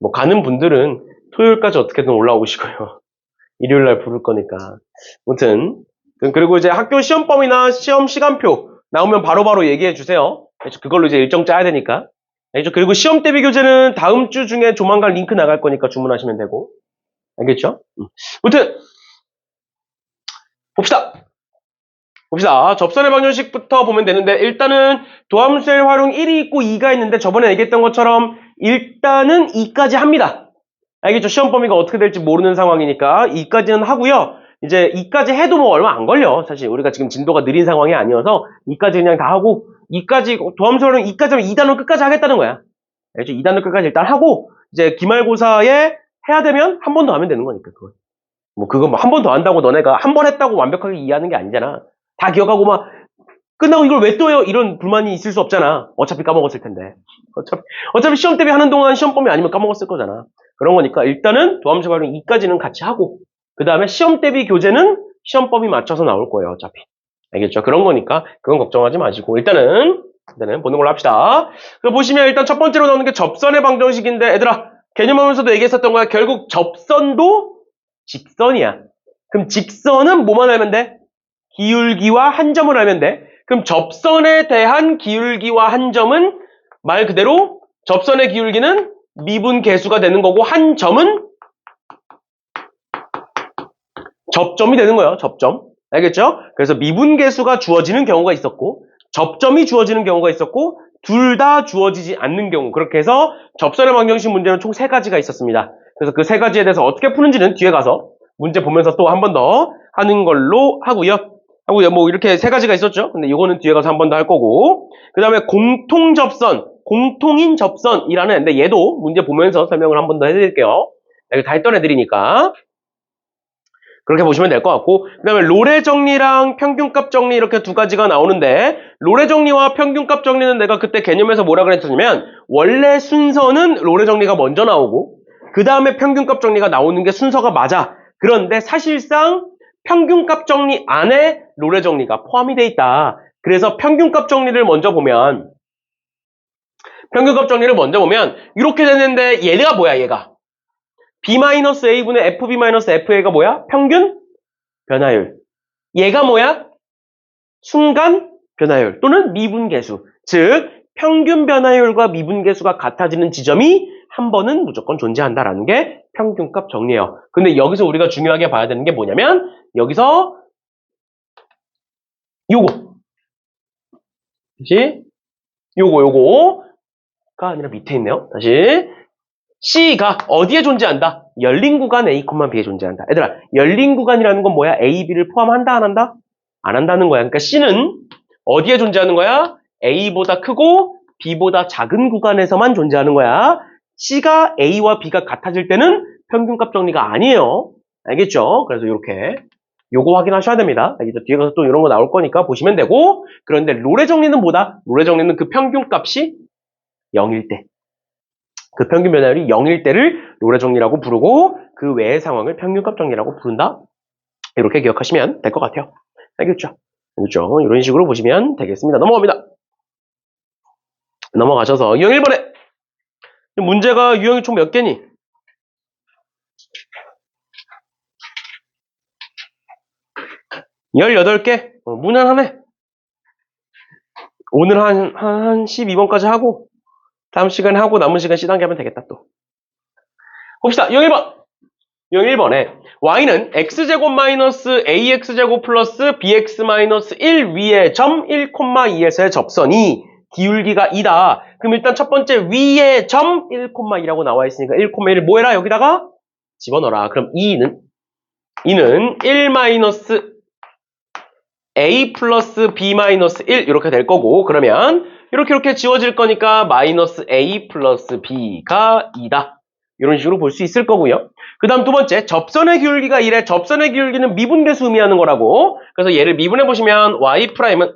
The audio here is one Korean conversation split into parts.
뭐 가는 분들은 토요일까지 어떻게든 올라오시고요. 일요일날 부를 거니까. 아무튼 그리고 이제 학교 시험범위나 시험 시간표 나오면 바로바로 얘기해 주세요. 그걸로 이제 일정 짜야 되니까. 알겠죠? 그리고 시험 대비 교재는 다음 주 중에 조만간 링크 나갈 거니까 주문하시면 되고. 알겠죠? 아무튼 봅시다. 접선의 방정식부터 보면 되는데 일단은 도함수의 활용 1이 있고 2가 있는데 저번에 얘기했던 것처럼 일단은 2까지 합니다. 알겠죠? 시험 범위가 어떻게 될지 모르는 상황이니까 2까지는 하고요. 이제 2까지 해도 뭐 얼마 안 걸려. 사실 우리가 지금 진도가 느린 상황이 아니어서 2까지 그냥 다 하고 2까지 도함수 활용 2까지 하면 2단원 끝까지 하겠다는 거야. 알겠죠? 2단원 끝까지 일단 하고 이제 기말고사에 해야 되면 한 번 더 하면 되는 거니까 그거. 뭐 그거 뭐 한 번 더 한다고 너네가 한 번 했다고 완벽하게 이해하는 게 아니잖아. 다 기억하고 막 끝나고 이걸 왜 또요? 이런 불만이 있을 수 없잖아. 어차피 까먹었을 텐데. 어차피 시험 때문에 하는 동안 시험 범위 아니면 까먹었을 거잖아. 그런 거니까 일단은 도함수 활용 2까지는 같이 하고 그 다음에 시험 대비 교재는 시험 범위 맞춰서 나올 거예요. 어차피. 알겠죠? 그런 거니까 그건 걱정하지 마시고 일단은 보는 걸로 합시다. 그 보시면 일단 첫 번째로 나오는 게 접선의 방정식인데 얘들아 개념하면서도 얘기했었던 거야. 결국 접선도 직선이야. 그럼 직선은 뭐만 알면 돼? 기울기와 한 점을 알면 돼. 그럼 접선에 대한 기울기와 한 점은 말 그대로 접선의 기울기는 미분 계수가 되는 거고 한 점은 접점이 되는 거예요. 접점. 알겠죠? 그래서 미분 계수가 주어지는 경우가 있었고 접점이 주어지는 경우가 있었고 둘 다 주어지지 않는 경우 그렇게 해서 접선의 방정식 문제는 총 3가지가 있었습니다. 그래서 그 3가지에 대해서 어떻게 푸는지는 뒤에 가서 문제 보면서 또 한 번 더 하는 걸로 하고요. 뭐 이렇게 3가지가 있었죠. 근데 이거는 뒤에 가서 한 번 더 할 거고 그 다음에 공통접선, 공통인 접선이라는 근데 얘도 문제 보면서 설명을 한 번 더 해드릴게요. 이거 다 했던 애들이니까 그렇게 보시면 될 것 같고 그 다음에 로레 정리랑 평균값 정리 이렇게 2가지가 나오는데 로레 정리와 평균값 정리는 내가 그때 개념에서 뭐라 그랬냐면 원래 순서는 로레 정리가 먼저 나오고 그 다음에 평균값 정리가 나오는 게 순서가 맞아. 그런데 사실상 평균값 정리 안에 로레 정리가 포함이 돼 있다. 그래서 평균값 정리를 먼저 보면 이렇게 되는데 얘가 뭐야 얘가 B-A분의 FB-FA가 뭐야? 평균 변화율. 얘가 뭐야? 순간 변화율 또는 미분계수. 즉 평균 변화율과 미분계수가 같아지는 지점이 한 번은 무조건 존재한다라는 게 평균값 정리예요. 근데 여기서 우리가 중요하게 봐야 되는 게 뭐냐면 여기서 요거 다시 요거가 아니라 밑에 있네요. 다시 C가 어디에 존재한다? 열린 구간 A, B에 존재한다. 얘들아, 열린 구간이라는 건 뭐야? A, B를 포함한다, 안 한다? 안 한다는 거야. 그러니까 C는 어디에 존재하는 거야? A보다 크고 B보다 작은 구간에서만 존재하는 거야. C가 A와 B가 같아질 때는 평균값 정리가 아니에요. 알겠죠? 그래서 이렇게 요거 확인하셔야 됩니다. 알겠죠? 뒤에 가서 또 이런 거 나올 거니까 보시면 되고 그런데 롤의 정리는 뭐다? 롤의 정리는 그 평균값이 0일 때 그 평균 변화율이 0일 때를 롤의 정리라고 부르고 그 외의 상황을 평균값 정리라고 부른다. 이렇게 기억하시면 될 것 같아요. 알겠죠? 그렇죠? 이런 식으로 보시면 되겠습니다. 넘어갑니다. 넘어가셔서 유형 1번에 문제가 유형이 총 몇 개니? 18개? 무난하네. 오늘 한 12번까지 하고 다음 시간에 하고 남은 시간 C단계 하면 되겠다 또. 봅시다. 유형 1번. 유형 1번에 y는 x제곱 마이너스 ax제곱 플러스 bx 마이너스 1 위에 점 1,2에서의 접선이 기울기가 2다. 그럼 일단 첫 번째 위에 점 1,2라고 나와 있으니까 1,1을 뭐 해라? 여기다가 집어넣어라. 그럼 2는 1 마이너스 a 플러스 b 마이너스 1 이렇게 될 거고 그러면 이렇게 지워질 거니까 마이너스 a 플러스 b가 2다. 이런 식으로 볼 수 있을 거고요. 그 다음 두 번째, 접선의 기울기가 1에 접선의 기울기는 미분계수 의미하는 거라고. 그래서 얘를 미분해 보시면 y 프라임은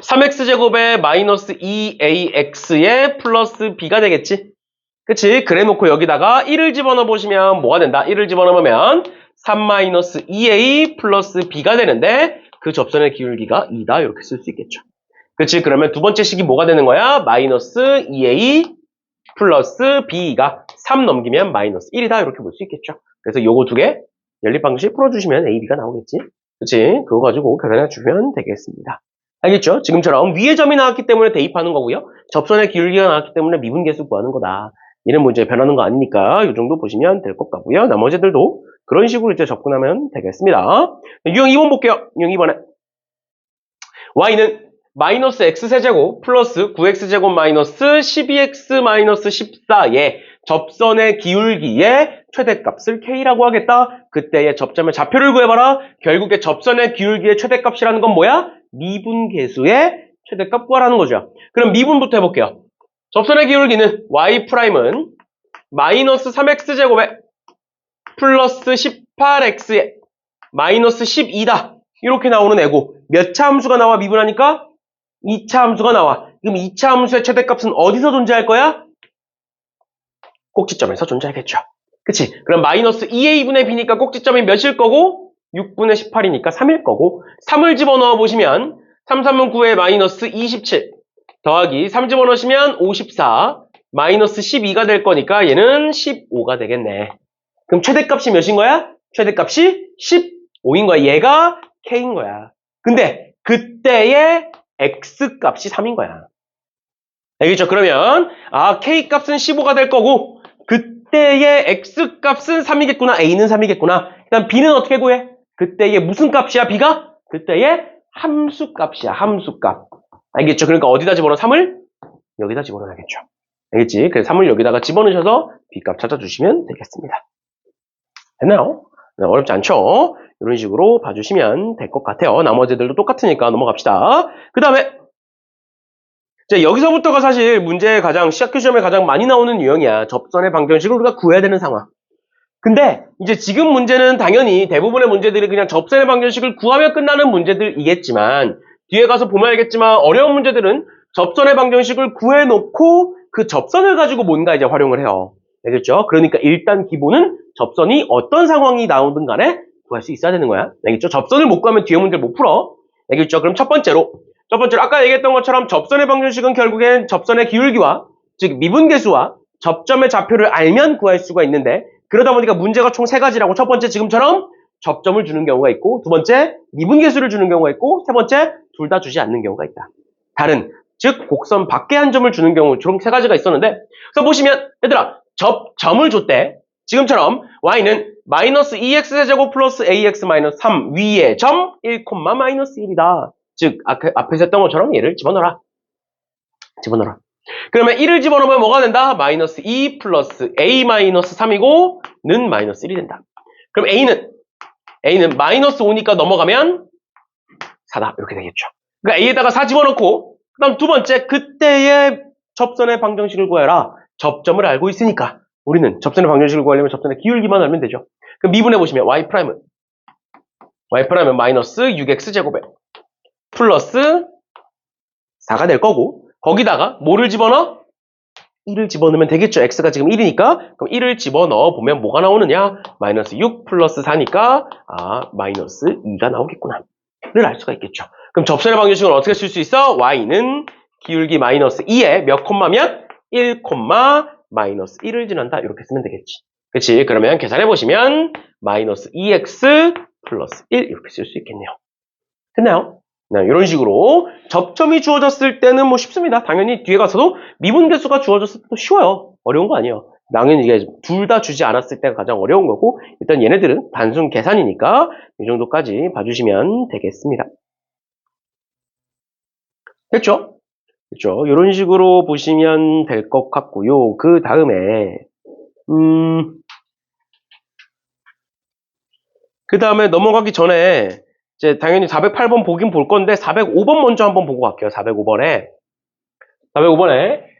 3x제곱에 마이너스 2ax에 플러스 b가 되겠지. 그치? 그래 놓고 여기다가 1을 집어넣어 보시면 뭐가 된다? 1을 집어넣으면 3 마이너스 2a 플러스 b가 되는데 그 접선의 기울기가 2다. 이렇게 쓸 수 있겠죠. 그치? 그러면 두 번째 식이 뭐가 되는 거야? 마이너스 2a 플러스 b가 3 넘기면 마이너스 1이다. 이렇게 볼 수 있겠죠. 그래서 요거 두 개 연립방정식 풀어주시면 a, b가 나오겠지. 그치? 그거 가지고 계산해 주면 되겠습니다. 알겠죠? 지금처럼 위에 점이 나왔기 때문에 대입하는 거고요. 접선의 기울기가 나왔기 때문에 미분계수 구하는 거다. 얘는 뭐 이제 변하는 거 아니니까 이 정도 보시면 될 것 같고요. 나머지들도 그런 식으로 이제 접근하면 되겠습니다. 유형 2번 볼게요. 유형 2번에 y는 마이너스 x세제곱 플러스 9x제곱 마이너스 12x 마이너스 14의 접선의 기울기의 최대값을 k라고 하겠다. 그때의 접점의 좌표를 구해봐라. 결국에 접선의 기울기의 최대값이라는 건 뭐야? 미분계수의 최대값 구하라는 거죠. 그럼 미분부터 해볼게요. 접선의 기울기는 y'은 마이너스 3x제곱에 플러스 18x에 마이너스 12다. 이렇게 나오는 애고 몇 차 함수가 나와 미분하니까? 2차 함수가 나와. 그럼 2차 함수의 최대값은 어디서 존재할 거야? 꼭지점에서 존재하겠죠. 그치? 그럼 마이너스 2a분의 b니까 꼭지점이 몇일 거고 6분의 18이니까 3일 거고 3을 집어넣어 보시면 3, 3은 9에 마이너스 27 더하기 3 집어넣으시면 54 마이너스 12가 될 거니까 얘는 15가 되겠네. 그럼 최대값이 몇인 거야? 최대값이 15인 거야. 얘가 k인 거야. 근데 그때의 x값이 3인 거야. 알겠죠? 그러면 k값은 15가 될 거고 그때의 x값은 3이겠구나. a는 3이겠구나. 그다음 b는 어떻게 구해? 그때의 무슨 값이야? b가? 그때의 함수값이야. 함수값. 알겠죠? 그러니까 어디다 집어넣어? 3을 여기다 집어넣어야겠죠. 알겠지? 그래서 3을 여기다가 집어넣으셔서 b값 찾아주시면 되겠습니다. 됐나요? 네, 어렵지 않죠? 이런 식으로 봐주시면 될 것 같아요. 나머지들도 똑같으니까 넘어갑시다. 그 다음에 여기서부터가 사실 문제의 가장 시학교 시험에 가장 많이 나오는 유형이야. 접선의 방정식을 우리가 구해야 되는 상황. 근데 이제 지금 문제는 당연히 대부분의 문제들이 그냥 접선의 방정식을 구하면 끝나는 문제들이겠지만 뒤에 가서 보면 알겠지만 어려운 문제들은 접선의 방정식을 구해놓고 그 접선을 가지고 뭔가 이제 활용을 해요. 알겠죠? 그러니까 일단 기본은 접선이 어떤 상황이 나오든 간에 구할 수 있어야 되는 거야. 알겠죠? 접선을 못 구하면 뒤에 문제를 못 풀어. 알겠죠? 그럼 첫 번째로 아까 얘기했던 것처럼 접선의 방정식은 결국엔 접선의 기울기와 즉 미분계수와 접점의 좌표를 알면 구할 수가 있는데 그러다 보니까 문제가 총 3가지라고 첫 번째 지금처럼 접점을 주는 경우가 있고 두 번째 미분계수를 주는 경우가 있고 세 번째 둘 다 주지 않는 경우가 있다. 다른 즉 곡선 밖에 한 점을 주는 경우 총 3가지가 있었는데 그래서 보시면 얘들아 점을 줬대. 지금처럼 y는 마이너스 2x제곱 플러스 ax 마이너스 3 위에 점 1, 마이너스 1이다. 즉 앞에서 했던 것처럼 얘를 집어넣어라. 그러면 1을 집어넣으면 뭐가 된다? 마이너스 2 플러스 a 마이너스 3이고 는 마이너스 1이 된다. 그럼 a는 마이너스 5니까 넘어가면 4다. 이렇게 되겠죠. 그러니까 a에다가 4 집어넣고 그 다음 두 번째 그때의 접선의 방정식을 구해라. 접점을 알고 있으니까 우리는 접선의 방정식을 구하려면 접선의 기울기만 알면 되죠. 그럼 미분해 보시면 y'은 마이너스 6x제곱에 플러스 4가 될 거고 거기다가 뭐를 집어넣어? 1을 집어넣으면 되겠죠. x가 지금 1이니까 그럼 1을 집어넣어 보면 뭐가 나오느냐? 마이너스 6 플러스 4니까 마이너스 2가 나오겠구나 를 알 수가 있겠죠. 그럼 접선의 방정식을 어떻게 쓸 수 있어? y는 기울기 마이너스 2에 몇 콤마면? 1, 마이너스 1을 지난다. 이렇게 쓰면 되겠지. 그치? 그러면 계산해보시면 마이너스 2x 플러스 1 이렇게 쓸 수 있겠네요. 됐나요? 네, 이런 식으로 접점이 주어졌을 때는 뭐 쉽습니다. 당연히 뒤에 가서도 미분계수가 주어졌을 때도 쉬워요. 어려운 거 아니에요. 당연히 이게 둘 다 주지 않았을 때가 가장 어려운 거고 일단 얘네들은 단순 계산이니까 이 정도까지 봐주시면 되겠습니다. 됐죠? 그렇죠? 이런 식으로 보시면 될 것 같고요. 그 다음에 넘어가기 전에 이제 당연히 408번 보긴 볼 건데 405번 먼저 한번 보고 갈게요. 405번에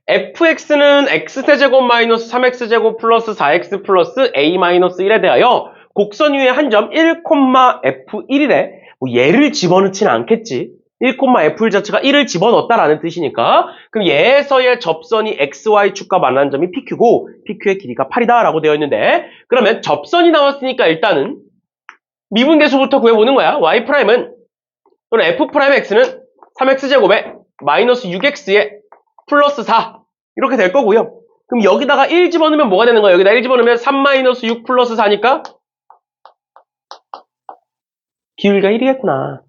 fx는 x세제곱 마이너스 3x제곱 플러스 4x 플러스 a 마이너스 1에 대하여 곡선 위에 한 점 1, f1이래. 뭐 얘를 집어넣지는 않겠지. 1, f1 자체가 1을 집어넣었다라는 뜻이니까 그럼 얘에서의 접선이 xy축과 만나는 점이 pq고 pq의 길이가 8이다 라고 되어 있는데 그러면 접선이 나왔으니까 일단은 미분계수부터 구해보는 거야. y'은 또는 f'x는 3x제곱에 마이너스 6x에 플러스 4 이렇게 될 거고요. 그럼 여기다가 1 집어넣으면 뭐가 되는 거야? 여기다 1 집어넣으면 3-6 플러스 4니까 기울기가 1이겠구나.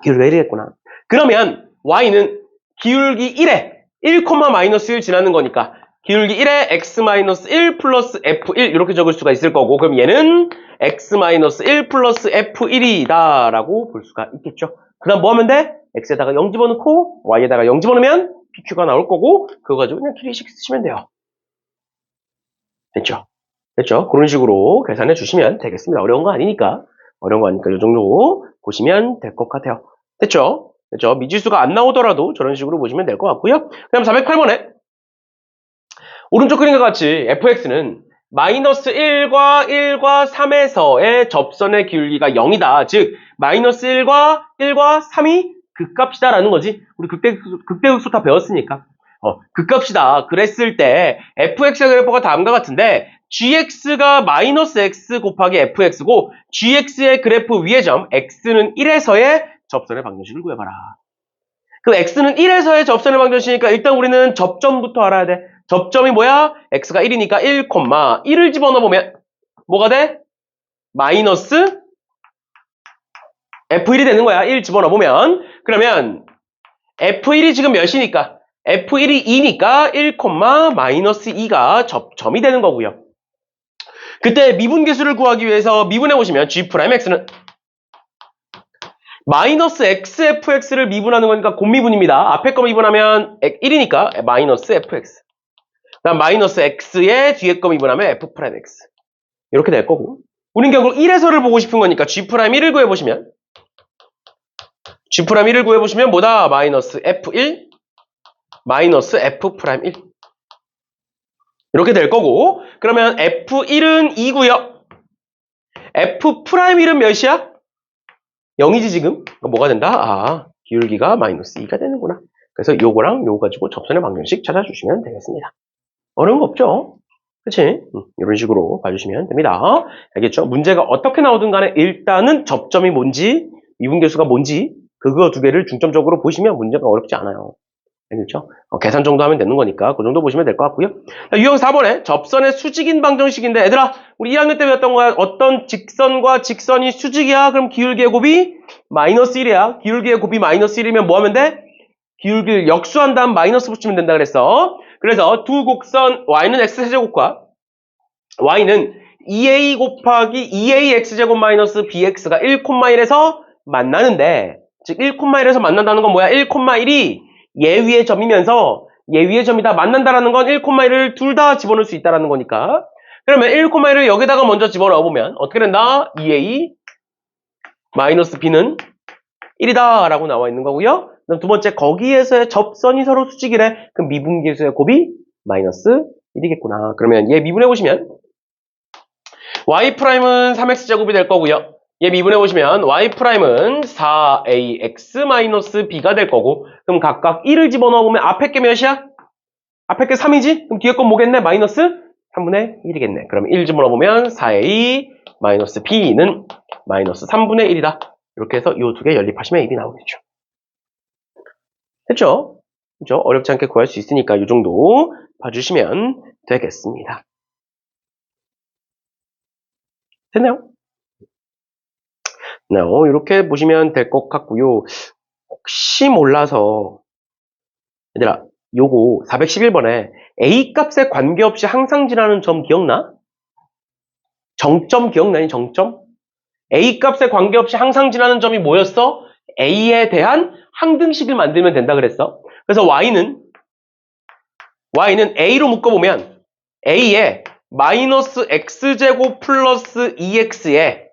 기울기가 1이겠구나. 그러면 y는 기울기 1에 1, 지나는 거니까 기울기 1에 x-1 플러스 f1 이렇게 적을 수가 있을 거고, 그럼 얘는 x-1 플러스 f1이다 라고 볼 수가 있겠죠. 그 다음 뭐 하면 돼? x에다가 0 집어넣고 y에다가 0 집어넣으면 pq가 나올 거고, 그거 가지고 그냥 길이식 쓰시면 돼요. 됐죠? 됐죠? 그런 식으로 계산해 주시면 되겠습니다. 어려운 거 아니니까 이 정도 보시면 될 것 같아요. 됐죠? 됐죠? 미지수가 안 나오더라도 저런 식으로 보시면 될 것 같고요. 그다음 408번에 오른쪽 그림과 같이 fx는 마이너스 1과 3에서의 접선의 기울기가 0이다. 즉 마이너스 1과 3이 극값이다라는 거지. 우리 극대극소 다 배웠으니까. 극값이다. 그랬을 때 fx의 그래프가 다음과 같은데 gx가 마이너스 x 곱하기 fx고 gx의 그래프 위의 점 x는 1에서의 접선의 방정식을 구해봐라. 그럼 x는 1에서의 접선의 방정식이니까 일단 우리는 접점부터 알아야 돼. 접점이 뭐야? x가 1이니까 1, 1을 집어넣어보면 뭐가 돼? 마이너스 f1이 되는 거야. 1 집어넣어보면. 그러면 f1이 지금 몇이니까? f1이 2니까 1, 마이너스 2가 접점이 되는 거고요. 그때 미분계수를 구하기 위해서 미분해보시면 g'x는 마이너스 xfx를 미분하는 거니까 곱미분입니다. 앞에 거 미분하면 1이니까 마이너스 fx. 그다음 마이너스 x에 뒤에 거 미분하면 f'x. 이렇게 될 거고. 우린 결국 1에서를 보고 싶은 거니까 g'1을 구해보시면 g'1을 구해보시면 뭐다? 마이너스 f1 마이너스 f'1 이렇게 될 거고, 그러면 f1은 2고요. f'1은 몇이야? 0이지 지금? 뭐가 된다? 기울기가 마이너스 2가 되는구나. 그래서 요거랑 요거 가지고 접선의 방정식 찾아주시면 되겠습니다. 어려운 거 없죠? 그치? 이런 식으로 봐주시면 됩니다. 알겠죠? 문제가 어떻게 나오든 간에 일단은 접점이 뭔지, 미분계수가 뭔지, 그거 두 개를 중점적으로 보시면 문제가 어렵지 않아요. 알겠죠? 계산 정도 하면 되는 거니까 그 정도 보시면 될 것 같고요. 유형 4번에 접선의 수직인 방정식인데, 얘들아 우리 1학년 때 배웠던 거야. 어떤 직선과 직선이 수직이야? 그럼 기울기의 곱이 마이너스 1이야. 기울기의 곱이 마이너스 1이면 뭐 하면 돼? 기울기를 역수한 다음 마이너스 붙이면 된다 그랬어. 그래서 두 곡선 y는 x세제곱과 y는 2a 곱하기 2ax제곱 마이너스 bx가 1,1에서 만나는데, 즉 1,1에서 만난다는 건 뭐야? 1,1이 얘 위의 점이면서 얘 위의 점이 다 만난다라는 건 1,1을 둘 다 집어넣을 수 있다라는 거니까, 그러면 1,1을 여기다가 먼저 집어넣어보면 어떻게 된다? 2a 마이너스 b는 1이다 라고 나와 있는 거고요. 그다음 두 번째, 거기에서의 접선이 서로 수직이래. 그럼 미분계수의 곱이 마이너스 1이겠구나. 그러면 얘 미분해보시면 y''은 3x제곱이 될 거고요. 얘 미분해보시면 y''은 4ax-b가 될 거고, 그럼 각각 1을 집어넣어보면 앞에 게 몇이야? 앞에 게 3이지? 그럼 뒤에 건 뭐겠네? 마이너스 3분의 1이겠네. 그럼 1 집어넣어보면 4a-b는 마이너스 3분의 1이다. 이렇게 해서 이 두 개 연립하시면 1이 나오겠죠. 됐죠? 그죠? 어렵지 않게 구할 수 있으니까 이 정도 봐주시면 되겠습니다. 됐나요? 네, 이렇게 보시면 될 것 같고요. 혹시 몰라서 얘들아, 요거 411번에 A 값에 관계없이 항상 지나는 점 기억나? 정점 기억나니? 정점? A 값에 관계없이 항상 지나는 점이 뭐였어? A에 대한 항등식을 만들면 된다 그랬어. 그래서 Y는 A로 묶어보면 A에 마이너스 X제곱 플러스 2X에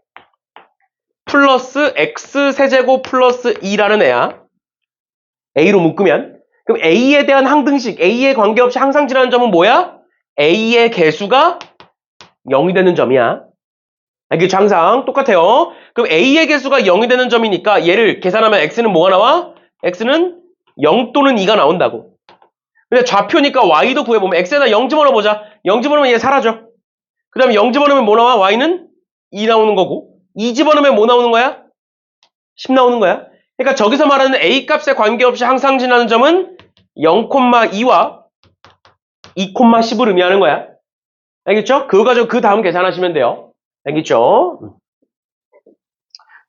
플러스 X세제곱 플러스 2라는 애야. A로 묶으면. 그럼 A에 대한 항등식, A에 관계없이 항상 지나는 점은 뭐야? A의 개수가 0이 되는 점이야. 이게 항상 똑같아요. 그럼 A의 개수가 0이 되는 점이니까 얘를 계산하면 X는 뭐가 나와? X는 0 또는 2가 나온다고. 근데 좌표니까 Y도 구해보면 X에다 0 집어넣어보자. 0 집어넣으면 얘 사라져. 그 다음에 0 집어넣으면 뭐 나와? Y는 2 나오는 거고, 2 집어넣으면 뭐 나오는 거야? 10 나오는 거야. 그러니까 저기서 말하는 A 값에 관계없이 항상 지나는 점은 0,2와 2,10을 의미하는 거야. 알겠죠? 그거 가지고 그 다음 계산하시면 돼요. 알겠죠?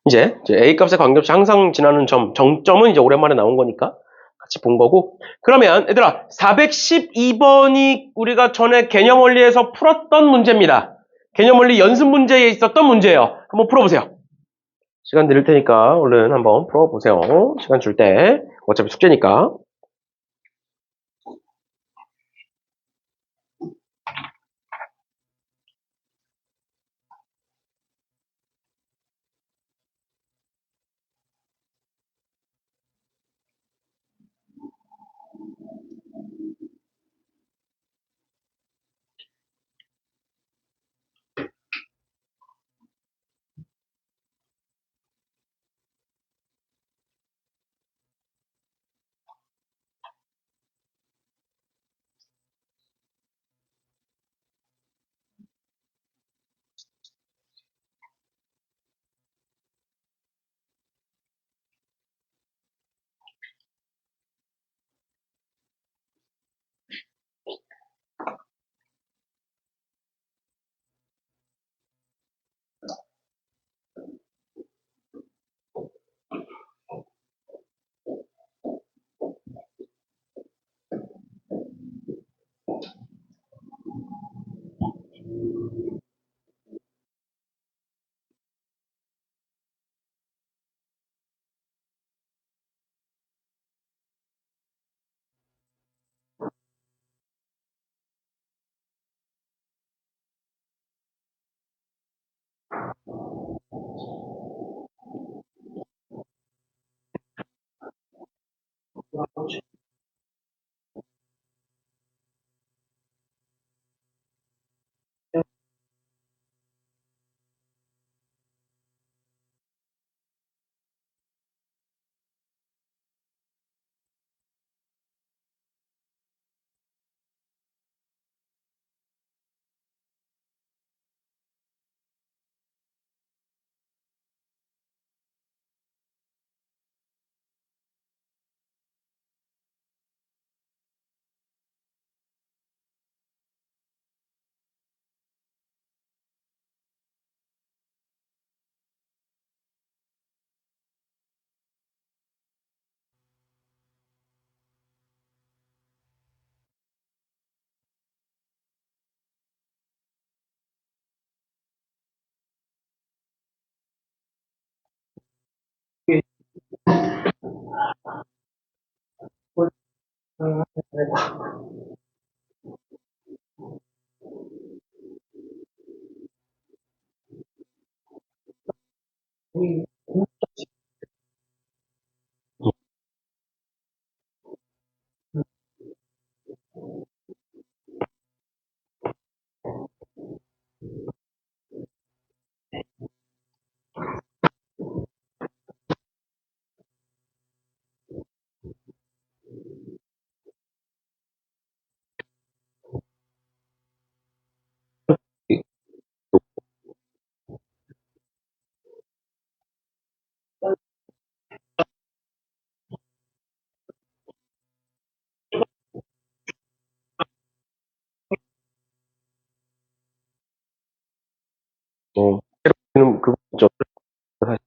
이제 A 값에 관계없이 항상 지나는 점, 정점은 이제 오랜만에 나온 거니까 같이 본 거고. 그러면 얘들아, 412번이 우리가 전에 개념 원리에서 풀었던 문제입니다. 개념 원리 연습 문제에 있었던 문제예요. 한번 풀어보세요. 시간 드릴 테니까 얼른 한번 풀어보세요. 시간 줄 때. 어차피 숙제니까. 어, 새로운 그거 있죠. 사실.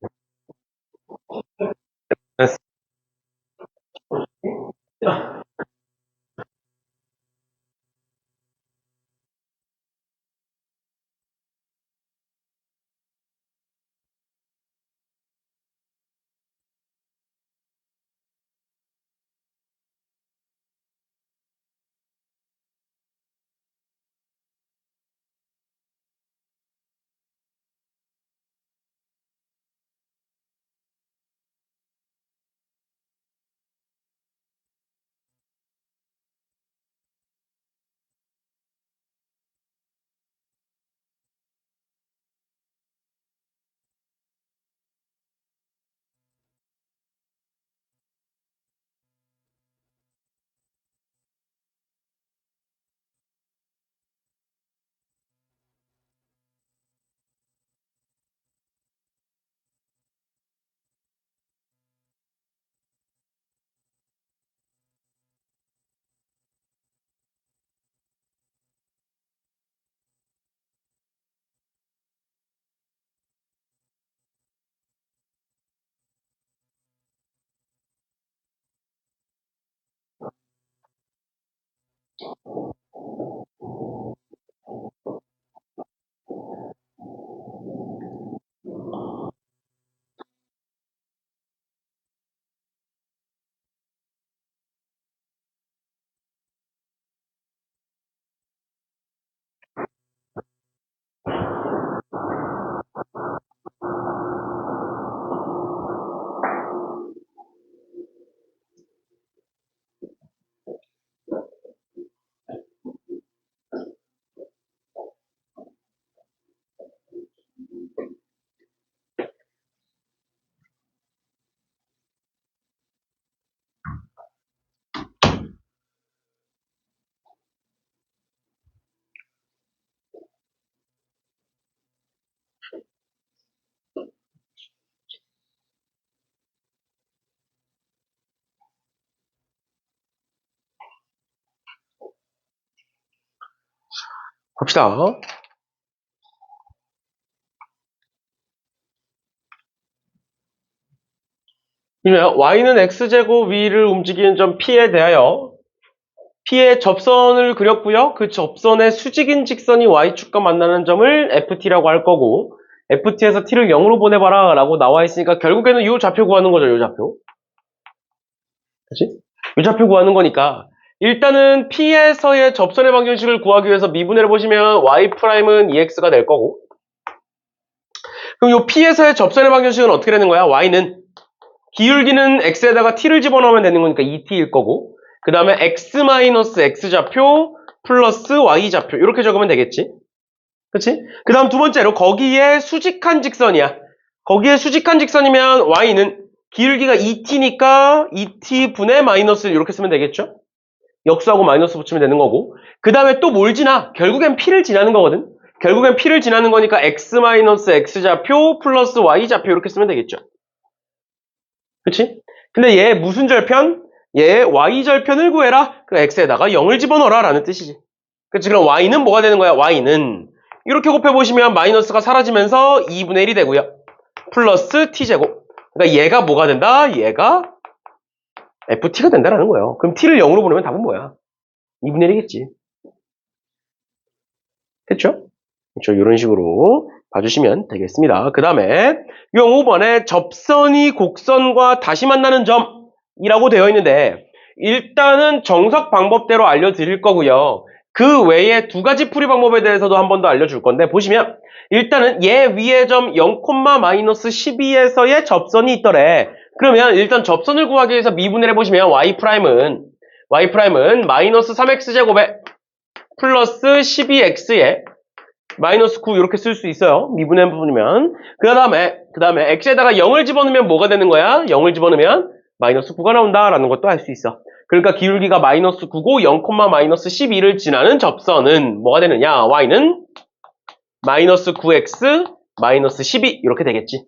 봅시다. 그러면 y는 x제곱 위를 움직이는 점 p에 대하여 p의 접선을 그렸고요. 그 접선의 수직인 직선이 y축과 만나는 점을 ft라고 할 거고 ft에서 t를 0으로 보내봐라 라고 나와 있으니까 결국에는 이 좌표 구하는 거죠. 이 좌표. 그치? 이 좌표 구하는 거니까 일단은 p에서의 접선의 방정식을 구하기 위해서 미분해를 보시면 y'은 2x가 될 거고 그럼 이 p에서의 접선의 방정식은 어떻게 되는 거야? y는 기울기는 x에다가 t를 집어넣으면 되는 거니까 2t일 거고 그 다음에 x-x좌표 플러스 y좌표 이렇게 적으면 되겠지. 그치? 그 다음 두 번째로 거기에 수직한 직선이야. 거기에 수직한 직선이면 y는 기울기가 2t니까 2t 분의 마이너스 이렇게 쓰면 되겠죠? 역수하고 마이너스 붙이면 되는 거고 그 다음에 또 뭘 지나? 결국엔 p를 지나는 거거든. 결국엔 p를 지나는 거니까 x-x좌표 플러스 y좌표 이렇게 쓰면 되겠죠. 그치? 근데 얘 무슨 절편? 얘 y절편을 구해라. 그 x에다가 0을 집어넣어라 라는 뜻이지. 그치? 그럼 y는 뭐가 되는 거야? y는 이렇게 곱해보시면 마이너스가 사라지면서 2분의 1이 되고요. 플러스 t제곱. 그러니까 얘가 뭐가 된다? 얘가 ft가 된다라는 거예요. 그럼 t를 0으로 보내면 답은 뭐야? 2분의 1이겠지. 됐죠? 그렇죠? 이런 식으로 봐주시면 되겠습니다. 그 다음에 요 5번에 접선이 곡선과 다시 만나는 점이라고 되어 있는데 일단은 정석 방법대로 알려드릴 거고요. 그 외에 두 가지 풀이 방법에 대해서도 한 번 더 알려줄 건데 보시면 일단은 얘 위의 점 0,-12에서의 접선이 있더래. 그러면 일단 접선을 구하기 위해서 미분을 해보시면 y'은 마이너스 3x제곱에 플러스 12x에 마이너스 9 이렇게 쓸 수 있어요. 미분의 부분이면. 그 다음에 x에다가 0을 집어넣으면 뭐가 되는 거야? 0을 집어넣으면 마이너스 9가 나온다라는 것도 알 수 있어. 그러니까 기울기가 마이너스 9고 0,-12를 지나는 접선은 뭐가 되느냐? y는 마이너스 9x 마이너스 12 이렇게 되겠지.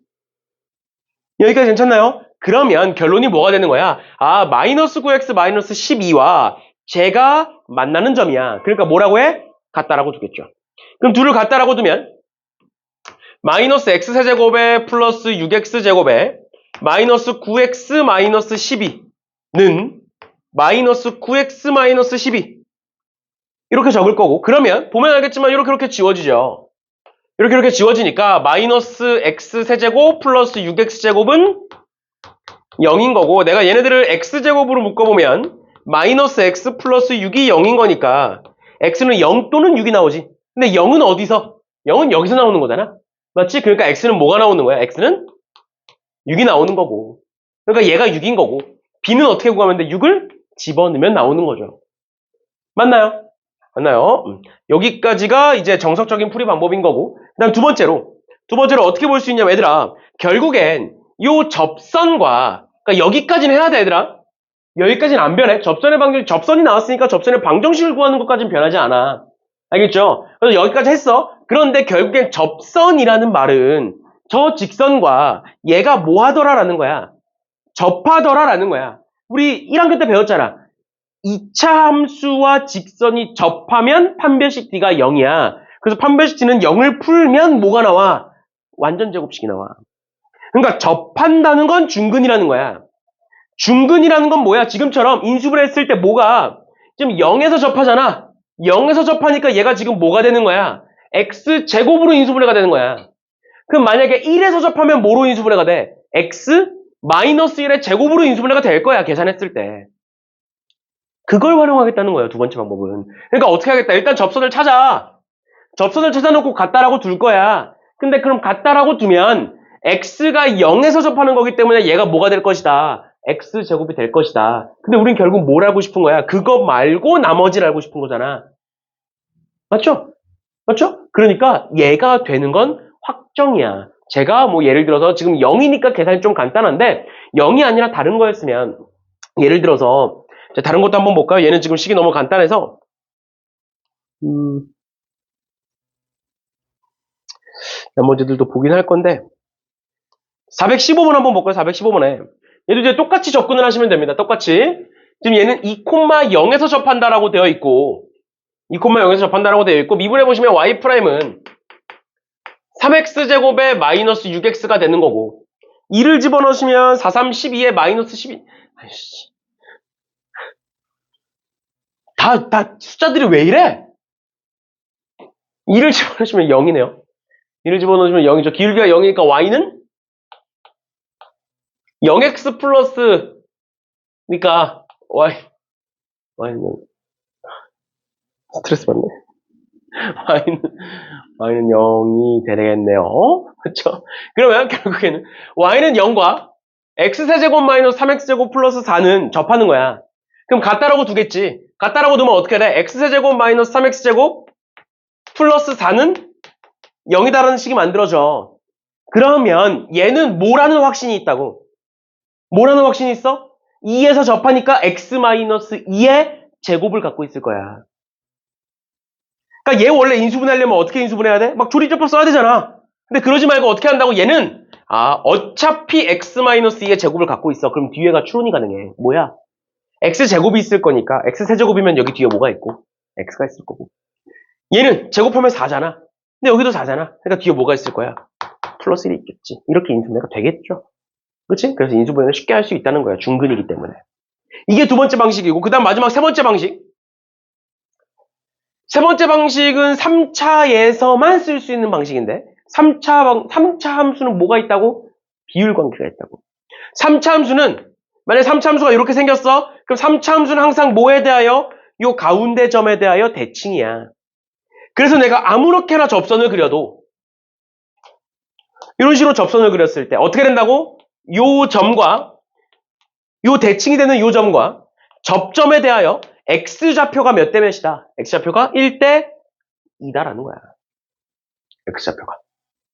여기까지 괜찮나요? 그러면 결론이 뭐가 되는 거야? 아, 마이너스 9x 마이너스 12와 제가 만나는 점이야. 그러니까 뭐라고 해? 같다라고 두겠죠. 그럼 둘을 같다라고 두면 마이너스 x세제곱에 플러스 6x제곱에 마이너스 9x 마이너스 12는 마이너스 9x 마이너스 12 이렇게 적을 거고 그러면 보면 알겠지만 이렇게 지워지죠. 이렇게 지워지니까 마이너스 x세제곱 플러스 6x제곱은 0인 거고 내가 얘네들을 x제곱으로 묶어보면 마이너스 x 플러스 6이 0인 거니까 x는 0 또는 6이 나오지. 근데 0은 어디서? 0은 여기서 나오는 거잖아. 맞지? 그러니까 x는 뭐가 나오는 거야? x는 6이 나오는 거고. 그러니까 얘가 6인 거고. b는 어떻게 구하면 돼? 6을 집어넣으면 나오는 거죠. 맞나요? 맞나요? 여기까지가 이제 정석적인 풀이 방법인 거고. 그 다음 두 번째로 어떻게 볼 수 있냐면 얘들아 결국엔 요 접선과 그러니까 여기까지는 해야 돼 얘들아. 여기까지는 안 변해. 접선이 나왔으니까 접선의 방정식을 구하는 것까지는 변하지 않아. 알겠죠? 그래서 여기까지 했어. 그런데 결국엔 접선이라는 말은 저 직선과 얘가 뭐 하더라라는 거야. 접하더라라는 거야. 우리 1학년 때 배웠잖아. 2차 함수와 직선이 접하면 판별식 D가 0이야. 그래서 판별식 D는 0을 풀면 뭐가 나와? 완전 제곱식이 나와. 그러니까 접한다는 건 중근이라는 거야. 중근이라는 건 뭐야? 지금처럼 인수분해 했을 때 뭐가 지금 0에서 접하잖아. 0에서 접하니까 얘가 지금 뭐가 되는 거야? x제곱으로 인수분해가 되는 거야. 그럼 만약에 1에서 접하면 뭐로 인수분해가 돼? x 마이너스 1의 제곱으로 인수분해가 될 거야. 계산했을 때. 그걸 활용하겠다는 거예요. 두 번째 방법은. 그러니까 어떻게 하겠다. 일단 접선을 찾아. 접선을 찾아놓고 같다라고 둘 거야. 근데 그럼 같다라고 두면 x가 0에서 접하는 거기 때문에 얘가 뭐가 될 것이다. x제곱이 될 것이다. 근데 우린 결국 뭘 알고 싶은 거야? 그거 말고 나머지를 알고 싶은 거잖아. 맞죠? 맞죠? 그러니까 얘가 되는 건 확정이야. 제가 뭐 예를 들어서 지금 0이니까 계산이 좀 간단한데 0이 아니라 다른 거였으면 예를 들어서 다른 것도 한번 볼까요? 얘는 지금 식이 너무 간단해서 나머지들도 보긴 할 건데 415번 한번 볼까요? 415번에 얘도 이제 똑같이 접근을 하시면 됩니다. 똑같이 지금 얘는 2,0에서 접한다라고 되어 있고 2,0에서 접한다라고 되어 있고 미분해 보시면 y'은 3x제곱에 마이너스 6x가 되는 거고 2를 집어넣으시면 4, 3, 12에 마이너스 12 아이씨 다 숫자들이 왜 이래? 2를 집어넣으시면 0이네요. 2를 집어넣으시면 0이죠. 기울기가 0이니까 y는 0x 플러스 그러니까 y는 스트레스 받네. y는 0이 되겠네요. 그렇죠? 그러면 결국에는 y는 0과 x세제곱 마이너스 3x제곱 플러스 4는 접하는 거야. 그럼 같다라고 두겠지. 같다라고 두면 어떻게 돼? x세제곱 마이너스 3x제곱 플러스 4는 0이다라는 식이 만들어져. 그러면 얘는 뭐라는 확신이 있다고? 뭐라는 확신이 있어? 2에서 접하니까 x 마이너스 2의 제곱을 갖고 있을 거야. 그러니까 얘 원래 인수분해하려면 어떻게 인수분해해야 돼? 막 조리제법 써야 되잖아. 근데 그러지 말고 어떻게 한다고? 얘는 어차피 x 마이너스 2의 제곱을 갖고 있어. 그럼 뒤에가 추론이 가능해. 뭐야? x제곱이 있을 거니까 x세제곱이면 여기 뒤에 뭐가 있고 x가 있을 거고 얘는 제곱하면 4잖아. 근데 여기도 4잖아. 그러니까 뒤에 뭐가 있을 거야? 플러스 1이 있겠지. 이렇게 인수분해가 되겠죠. 그치? 그래서 인수분해는 쉽게 할 수 있다는 거야. 중근이기 때문에. 이게 두 번째 방식이고 그 다음 마지막 세 번째 방식. 세 번째 방식은 3차에서만 쓸 수 있는 방식인데 3차 함수는 뭐가 있다고? 비율 관계가 있다고. 3차 함수는 만약에 3차 함수가 이렇게 생겼어? 그럼 3차 함수는 항상 뭐에 대하여? 요 가운데 점에 대하여 대칭이야. 그래서 내가 아무렇게나 접선을 그려도 이런 식으로 접선을 그렸을 때 어떻게 된다고? 요 점과 요 대칭이 되는 요 점과 접점에 대하여 x좌표가 몇 대 몇이다? x좌표가 1대 2다라는 거야.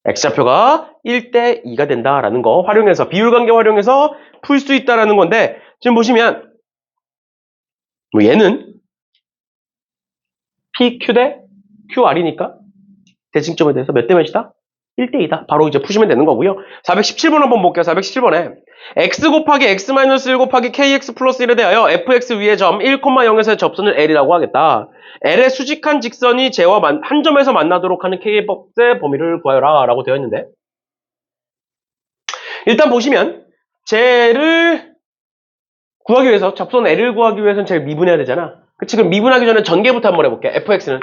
x좌표가 1대 2가 된다라는 거 활용해서 비율관계 활용해서 풀 수 있다라는 건데 지금 보시면 뭐 얘는 PQ 대 QR이니까 대칭점에 대해서 몇 대 몇이다? 1대 2다. 바로 이제 푸시면 되는 거고요. 417번 한번 볼게요. 417번에 x 곱하기 x-1 곱하기 kx 플러스 1에 대하여 fx 위의 점 1,0에서의 접선을 L이라고 하겠다. L의 수직한 직선이 쟤와 한 점에서 만나도록 하는 k의 범위를 구하여라 라고 되어 있는데 일단 보시면 쟤를 구하기 위해서 접선 L을 구하기 위해서는 쟤를 미분해야 되잖아. 그치? 그럼 미분하기 전에 전개부터 한번 해볼게. fx는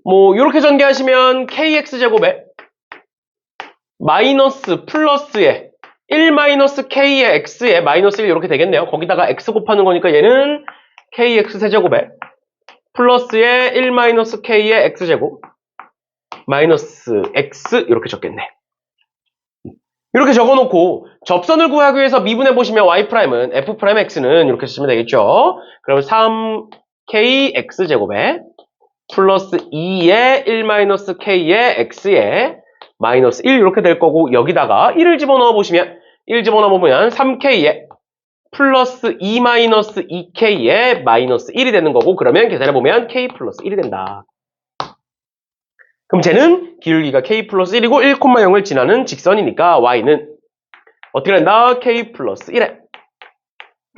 뭐 이렇게 전개하시면 kx제곱에 마이너스 플러스에 1 마이너스 k의 x에 마이너스 1 이렇게 되겠네요. 거기다가 x 곱하는 거니까 얘는 kx 세제곱에 플러스에 1 마이너스 k의 x제곱 마이너스 x 이렇게 적겠네. 이렇게 적어놓고 접선을 구하기 위해서 미분해보시면 y'은 f'x는 이렇게 쓰시면 되겠죠. 그러면 3kx제곱에 플러스 2의 1 마이너스 k의 x에 마이너스 1 이렇게 될 거고 여기다가 1을 집어넣어 보시면 1 집어넣어 보면 3k에 플러스 2 마이너스 2k에 마이너스 1이 되는 거고 그러면 계산해 보면 k 플러스 1이 된다. 그럼 쟤는 기울기가 k 플러스 1이고 1,0을 지나는 직선이니까 y는 어떻게 된다? k 플러스 1에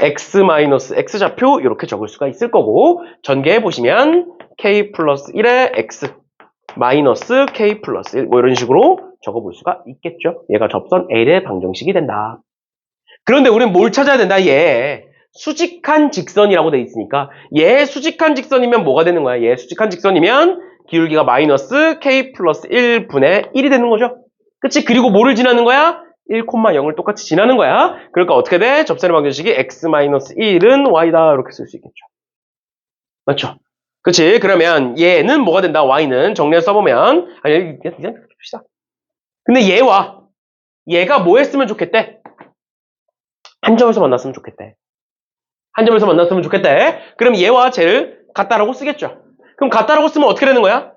x 마이너스 x좌표 이렇게 적을 수가 있을 거고 전개해 보시면 k 플러스 1에 x 마이너스 k 플러스 1 뭐 이런 식으로 적어볼 수가 있겠죠. 얘가 접선 L의 방정식이 된다. 그런데 우린 뭘 찾아야 된다? 얘 수직한 직선이라고 돼 있으니까 얘 수직한 직선이면 뭐가 되는 거야? 얘 수직한 직선이면 기울기가 마이너스 k 플러스 1분의 1이 되는 거죠. 그치? 그리고 뭐를 지나는 거야? 1,0을 똑같이 지나는 거야. 그러니까 어떻게 돼? 접선의 방정식이 x-1은 y다 이렇게 쓸 수 있겠죠. 맞죠? 그치? 그러면 얘는 뭐가 된다? y는 정리해서 써보면 아니 그냥 봅시다. 근데 얘가 뭐 했으면 좋겠대? 한 점에서 만났으면 좋겠대. 한 점에서 만났으면 좋겠대. 그럼 얘와 쟤를 같다라고 쓰겠죠. 그럼 같다라고 쓰면 어떻게 되는 거야?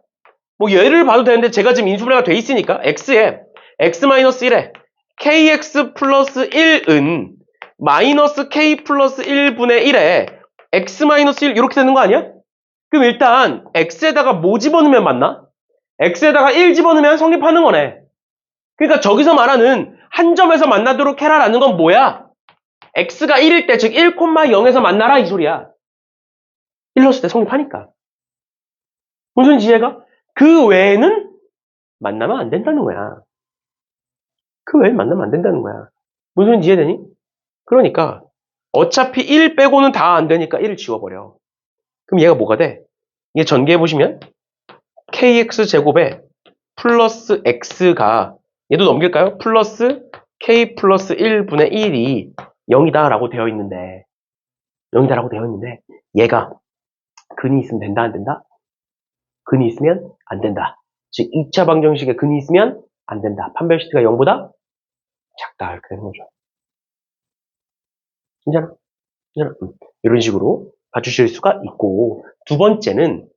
뭐 얘를 봐도 되는데 제가 지금 인수분해가 돼 있으니까 x에 x-1에 kx 플러스 1은 마이너스 k 플러스 1분의 1에 x-1 이렇게 되는 거 아니야? 그럼 일단 x에다가 뭐 집어넣으면 맞나? x에다가 1 집어넣으면 성립하는 거네. 그러니까 저기서 말하는 한 점에서 만나도록 해라라는 건 뭐야? x가 1일 때, 즉 1,0에서 만나라 이 소리야. 1 넣었을 때 성립하니까. 무슨 소리인지 이해가? 그 외에는 만나면 안 된다는 거야. 그 외에는 만나면 안 된다는 거야. 무슨 소리인지 이해되니? 그러니까 어차피 1 빼고는 다 안 되니까 1을 지워버려. 그럼 얘가 뭐가 돼? 얘 전개해보시면 kx제곱에 플러스 x가 얘도 넘길까요? 플러스 k 플러스 1분의 1이 0이다 라고 되어 있는데 얘가 근이 있으면 된다 안 된다? 근이 있으면 안 된다. 즉 2차 방정식에 근이 있으면 안 된다. 판별시트가 0보다 작다 이렇게 되는 거죠. 괜찮아? 이런 식으로 봐주실 수가 있고 두 번째는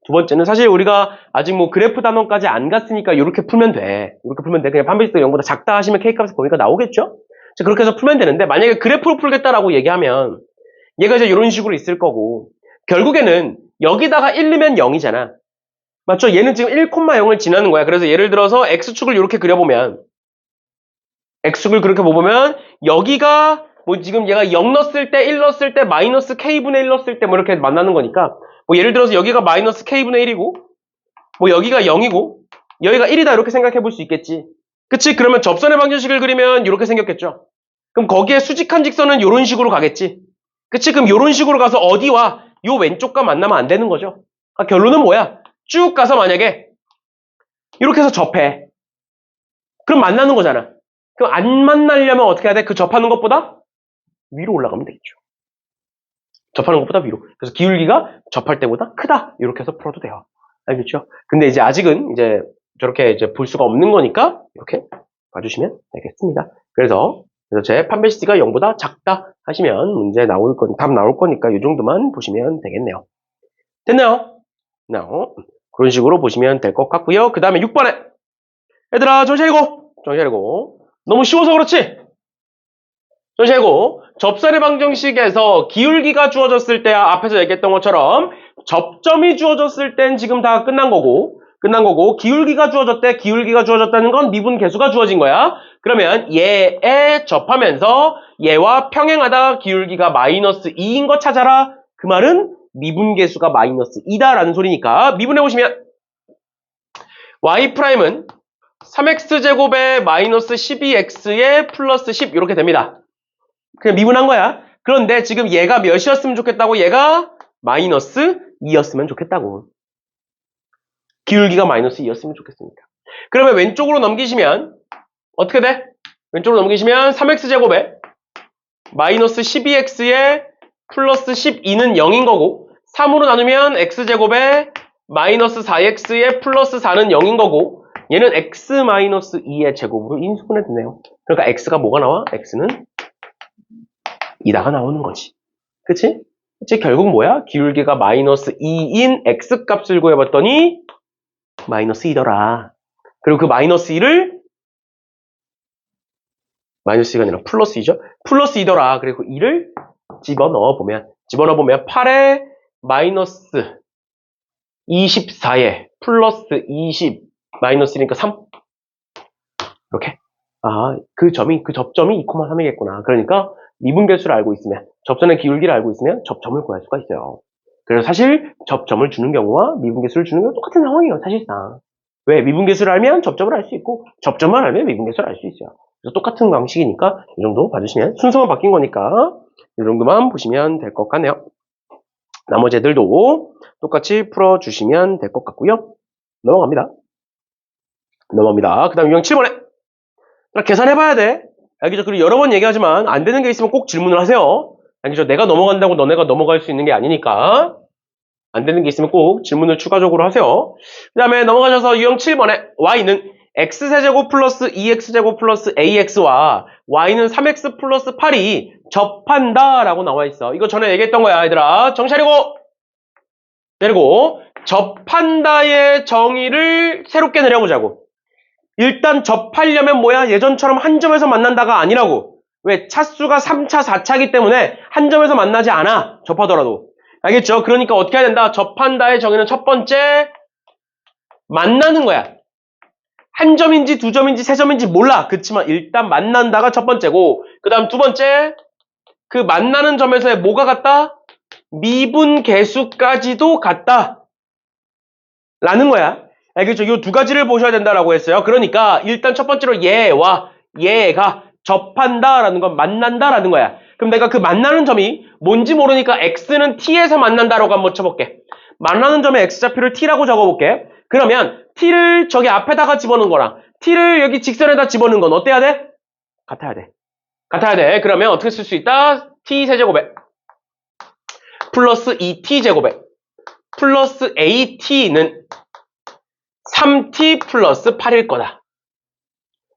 사실 우리가 아직 뭐 그래프 단원까지 안 갔으니까 이렇게 풀면 돼. 그냥 판별시트가 0보다 작다 하시면 K값의 범위가 나오겠죠? 자, 그렇게 해서 풀면 되는데 만약에 그래프로 풀겠다라고 얘기하면 얘가 이제 이런 식으로 있을 거고 결국에는 여기다가 1 넣으면 0이잖아. 맞죠? 얘는 지금 1,0을 지나는 거야. 그래서 예를 들어서 X축을 이렇게 그려보면 X축을 그렇게 보면 여기가 뭐 지금 얘가 0 넣었을 때 1 넣었을 때 마이너스 K분의 1 넣었을 때 뭐 이렇게 만나는 거니까 뭐 예를 들어서 여기가 마이너스 K분의 1이고 뭐 여기가 0이고 여기가 1이다 이렇게 생각해 볼 수 있겠지. 그치? 그러면 접선의 방정식을 그리면 이렇게 생겼겠죠. 그럼 거기에 수직한 직선은 이런 식으로 가겠지. 그치? 그럼 이런 식으로 가서 어디와 요 왼쪽과 만나면 안 되는 거죠. 그러니까 결론은 뭐야? 쭉 가서 만약에 이렇게 해서 접해. 그럼 만나는 거잖아. 그럼 안 만나려면 어떻게 해야 돼? 그 접하는 것보다 위로 올라가면 되겠죠. 접하는 것보다 위로. 그래서 기울기가 접할 때보다 크다. 이렇게 해서 풀어도 돼요. 알겠죠? 근데 이제 아직은 이제 저렇게 이제 볼 수가 없는 거니까 이렇게 봐주시면 되겠습니다. 그래서 제 판별시가 0보다 작다 하시면 문제 나올 건, 답 나올 거니까 이 정도만 보시면 되겠네요. 됐나요? 그런 식으로 보시면 될 것 같고요. 그 다음에 6번에 얘들아 정신 차리고 너무 쉬워서 그렇지? 정신 차리고 접선의 방정식에서 기울기가 주어졌을 때 앞에서 얘기했던 것처럼 접점이 주어졌을 땐 지금 다 끝난 거고 기울기가 주어졌다는 건 미분 계수가 주어진 거야. 그러면 얘에 접하면서 얘와 평행하다 기울기가 마이너스 2인 거 찾아라. 그 말은 미분 계수가 마이너스 2다라는 소리니까 미분해보시면 y'은 3x제곱에 마이너스 12x에 플러스 10 이렇게 됩니다. 그냥 미분한 거야. 그런데 지금 얘가 몇이었으면 좋겠다고? 얘가 마이너스 2였으면 좋겠다고. 기울기가 마이너스 2였으면 좋겠습니까? 그러면 왼쪽으로 넘기시면 어떻게 돼? 왼쪽으로 넘기시면 3x제곱에 마이너스 12x에 플러스 12는 0인 거고 3으로 나누면 x제곱에 마이너스 4x에 플러스 4는 0인 거고 얘는 x 마이너스 2의 제곱으로 인수분해 되네요. 그러니까 x가 뭐가 나와? x는 2다가 나오는 거지. 그치? 결국 뭐야? 기울기가 마이너스 2인 x값을 구해봤더니 마이너스 2더라. 그리고 그 마이너스 2를 마이너스 2가 아니라 플러스 2죠? 플러스 2더라. 그리고 2를 집어넣어보면 8에 마이너스 24에 플러스 20 마이너스 1이니까 3 이렇게 그 접점이 2,3이겠구나. 그러니까 미분계수를 알고 있으면 접선의 기울기를 알고 있으면 접점을 구할 수가 있어요. 그래서 사실 접점을 주는 경우와 미분계수를 주는 경우는 똑같은 상황이에요. 사실상. 왜? 미분계수를 알면 접점을 알 수 있고 접점만 알면 미분계수를 알 수 있어요. 그래서 똑같은 방식이니까 이 정도 봐주시면 순서만 바뀐 거니까 이 정도만 보시면 될 것 같네요. 나머지 애들도 똑같이 풀어주시면 될 것 같고요. 넘어갑니다. 그 다음 유형 7번에 계산해봐야 돼. 알겠죠? 그리고 여러 번 얘기하지만 안 되는 게 있으면 꼭 질문을 하세요. 알겠죠? 내가 넘어간다고 너네가 넘어갈 수 있는 게 아니니까 안 되는 게 있으면 꼭 질문을 추가적으로 하세요. 그 다음에 넘어가셔서 유형 7번에 y는 x세제곱 플러스 2x제곱 플러스 ax와 y는 3x 플러스 8이 접한다 라고 나와 있어. 이거 전에 얘기했던 거야 얘들아. 정신 차리고 내리고 접한다의 정의를 새롭게 내려보자고. 일단 접하려면 뭐야? 예전처럼 한 점에서 만난다가 아니라고. 왜? 차수가 3차, 4차이기 때문에 한 점에서 만나지 않아. 접하더라도. 알겠죠? 그러니까 어떻게 해야 된다? 접한다의 정의는 첫 번째 만나는 거야. 한 점인지 두 점인지 세 점인지 몰라. 그렇지만 일단 만난다가 첫 번째고, 그 다음 두 번째 그 만나는 점에서의 뭐가 같다? 미분 계수까지도 같다 라는 거야. 알겠죠? 이 두 가지를 보셔야 된다라고 했어요. 그러니까 일단 첫 번째로 얘와 얘가 접한다라는 건 만난다라는 거야. 그럼 내가 그 만나는 점이 뭔지 모르니까 x는 t에서 만난다라고 한번 쳐볼게. 만나는 점의 x좌표를 t라고 적어볼게. 그러면 t를 저기 앞에다가 집어넣은 거랑 t를 여기 직선에다 집어넣은 건 어때야 돼? 같아야 돼. 같아야 돼. 그러면 어떻게 쓸 수 있다? t 세제곱에 플러스 2t 제곱에 플러스 at는 3t 플러스 8일 거다.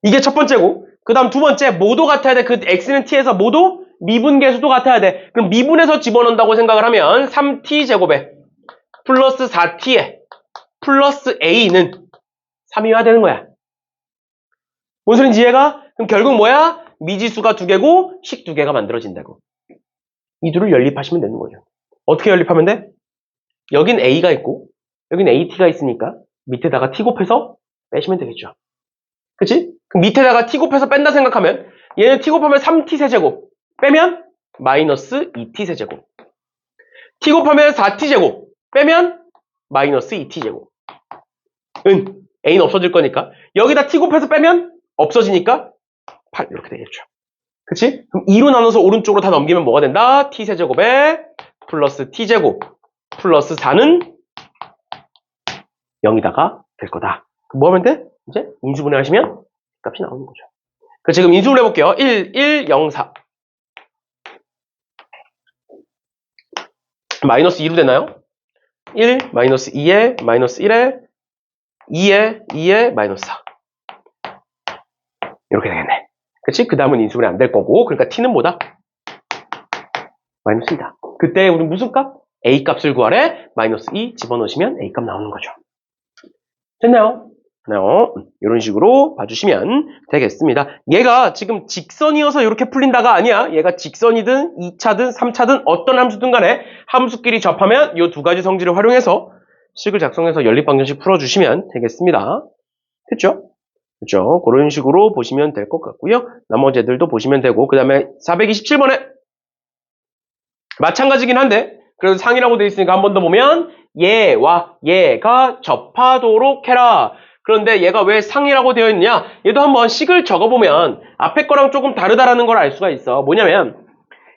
이게 첫 번째고, 그 다음 두 번째 모두 같아야 돼. 그 x는 t에서 모두 미분계수도 같아야 돼. 그럼 미분해서 집어넣는다고 생각을 하면 3t 제곱에 플러스 4t에 플러스 a는 3이어야 되는 거야. 뭔 소린지 이해가? 그럼 결국 뭐야? 미지수가 두 개고 식 두 개가 만들어진다고. 이 둘을 연립하시면 되는 거죠. 어떻게 연립하면 돼? 여긴 a가 있고 여긴 at가 있으니까 밑에다가 t 곱해서 빼시면 되겠죠. 그치? 그럼 밑에다가 t 곱해서 뺀다 생각하면 얘는 t 곱하면 3t 세제곱 빼면 마이너스 2t 세제곱 t 곱하면 4t 제곱 빼면 마이너스 2t 제곱 a는 없어질 거니까 여기다 t 곱해서 빼면 없어지니까 8 이렇게 되겠죠. 그치? 그럼 2로 나눠서 오른쪽으로 다 넘기면 뭐가 된다? t 세제곱에 플러스 t 제곱 플러스 4는 0이다가 될 거다. 뭐 하면 돼? 이제 인수분해 하시면 값이 나오는 거죠. 그 지금 인수분해 해볼게요. 1, 1, 0, 4. 마이너스 2로 되나요? 1, 마이너스 2에, 마이너스 1에, 2에, 2에, 마이너스 4. 이렇게 되겠네. 그치? 그 다음은 인수분해 안 될 거고, 그러니까 t는 뭐다? 마이너스 2다. 그때 우리 무슨 값? a 값을 구하래? 마이너스 2 집어넣으시면 a 값 나오는 거죠. 됐나요? 이런 식으로 봐주시면 되겠습니다. 얘가 지금 직선이어서 이렇게 풀린다가 아니야. 얘가 직선이든 2차든 3차든 어떤 함수든 간에 함수끼리 접하면 이 두 가지 성질을 활용해서 식을 작성해서 연립방정식 풀어주시면 되겠습니다. 됐죠? 그렇죠? 그런 식으로 보시면 될 것 같고요. 나머지 애들도 보시면 되고, 그 다음에 427번에 마찬가지긴 한데 그래도 상이라고 되어 있으니까 한 번 더 보면 얘와 얘가 접하도록 해라. 그런데 얘가 왜 상이라고 되어 있느냐? 얘도 한번 식을 적어보면 앞에 거랑 조금 다르다라는 걸 알 수가 있어. 뭐냐면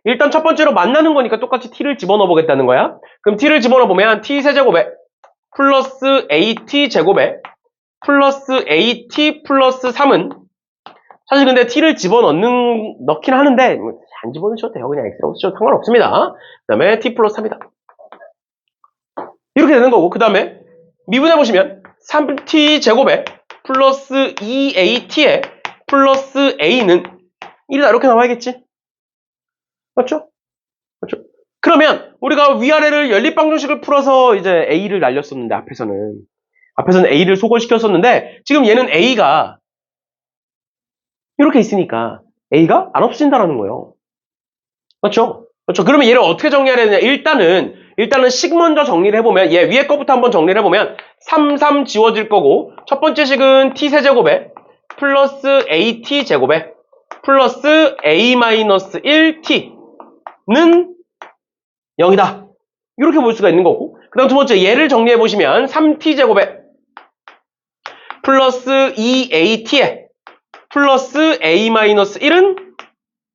일단 첫 번째로 만나는 거니까 똑같이 t를 집어넣어 보겠다는 거야. 그럼 t를 집어넣어 보면 t 세제곱에 플러스 at 제곱에 플러스 at 플러스 3은 사실 근데 t를 넣긴 하는데 안 집어넣으셔도 돼요. 그냥 x라고 쓰셔도 상관없습니다. 그 다음에 t 플러스 3이다. 이렇게 되는 거고, 그 다음에 미분해보시면 3t 제곱에 플러스 2at에 플러스 a는 1이다. 이렇게 나와야겠지? 맞죠? 맞죠? 그러면 우리가 위아래를 연립방정식을 풀어서 이제 a를 날렸었는데 앞에서는 a를 소거시켰었는데 지금 얘는 a가 이렇게 있으니까 a가 안 없어진다는 거예요. 맞죠? 그렇죠. 그러면 얘를 어떻게 정리해야 되느냐? 일단은 식 먼저 정리를 해보면 얘 위에 거부터 한번 정리를 해보면 3, 3 지워질 거고 첫 번째 식은 t 세제곱에 플러스 at 제곱에 플러스 a-1t는 0이다. 이렇게 볼 수가 있는 거고 그 다음 두 번째 얘를 정리해보시면 3t 제곱에 플러스 2at에 플러스 a-1은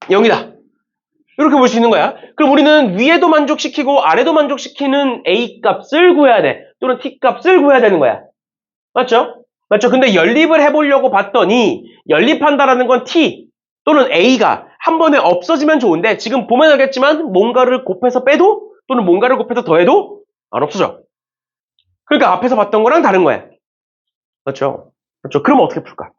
0이다. 이렇게 볼 수 있는 거야. 그럼 우리는 위에도 만족시키고 아래도 만족시키는 A 값을 구해야 돼. 또는 T 값을 구해야 되는 거야. 맞죠? 맞죠? 근데 연립을 해보려고 봤더니 연립한다라는 건 T 또는 A가 한 번에 없어지면 좋은데 지금 보면 알겠지만 뭔가를 곱해서 빼도 또는 뭔가를 곱해서 더해도 안 없어져. 그러니까 앞에서 봤던 거랑 다른 거야. 맞죠? 맞죠? 그럼 어떻게 풀까?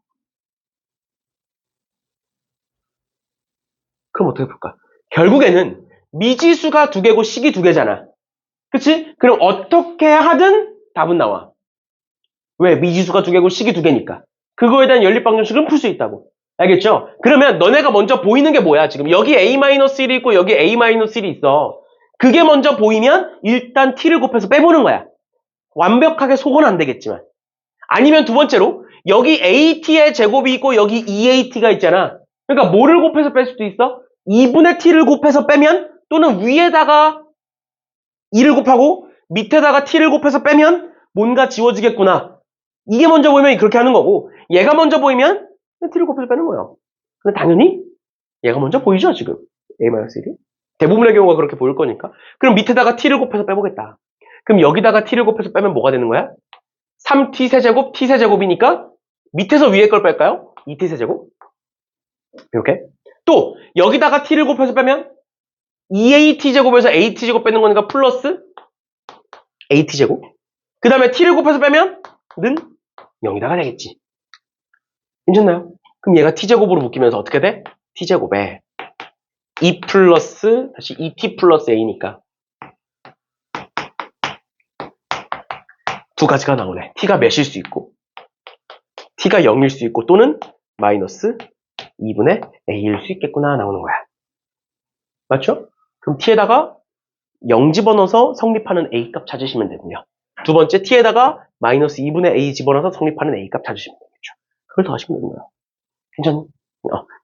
그럼 어떻게 풀까? 결국에는 미지수가 두 개고 식이 두 개잖아. 그치? 그럼 어떻게 하든 답은 나와. 왜? 미지수가 두 개고 식이 두 개니까. 그거에 대한 연립방정식은 풀 수 있다고. 알겠죠? 그러면 너네가 먼저 보이는 게 뭐야? 지금 여기 A-1이 있고 여기 A-1이 있어. 그게 먼저 보이면 일단 t를 곱해서 빼보는 거야. 완벽하게 속은 안 되겠지만. 아니면 두 번째로 여기 AT의 제곱이 있고 여기 EAT가 있잖아. 그러니까 뭐를 곱해서 뺄 수도 있어? 2분의 t를 곱해서 빼면 또는 위에다가 2를 곱하고 밑에다가 t를 곱해서 빼면 뭔가 지워지겠구나. 이게 먼저 보이면 그렇게 하는 거고 얘가 먼저 보이면 t를 곱해서 빼는 거예요. 근데 당연히 얘가 먼저 보이죠 지금 A-1이 대부분의 경우가 그렇게 보일 거니까. 그럼 밑에다가 t를 곱해서 빼보겠다. 그럼 여기다가 t를 곱해서 빼면 뭐가 되는 거야? 3t 세제곱 t 세제곱이니까 밑에서 위에 걸 뺄까요? 2t 세제곱 이렇게. 또 여기다가 t를 곱해서 빼면 2at 제곱에서 at 제곱 빼는 거니까 플러스 at 제곱. 그 다음에 t를 곱해서 빼면 는 0이다가 되겠지. 괜찮나요? 그럼 얘가 t제곱으로 묶이면서 어떻게 돼? t제곱에 2 플러스 다시 2t 플러스 a니까 두 가지가 나오네. t가 몇일 수 있고 t가 0일 수 있고 또는 마이너스 2분의 a일 수 있겠구나 나오는 거야. 맞죠? 그럼 t에다가 0 집어넣어서 성립하는 a 값 찾으시면 되고요. 두 번째 t에다가 마이너스 2분의 a 집어넣어서 성립하는 a 값 찾으시면 되겠죠. 그걸 더 하시면 되는 거예요. 괜찮니?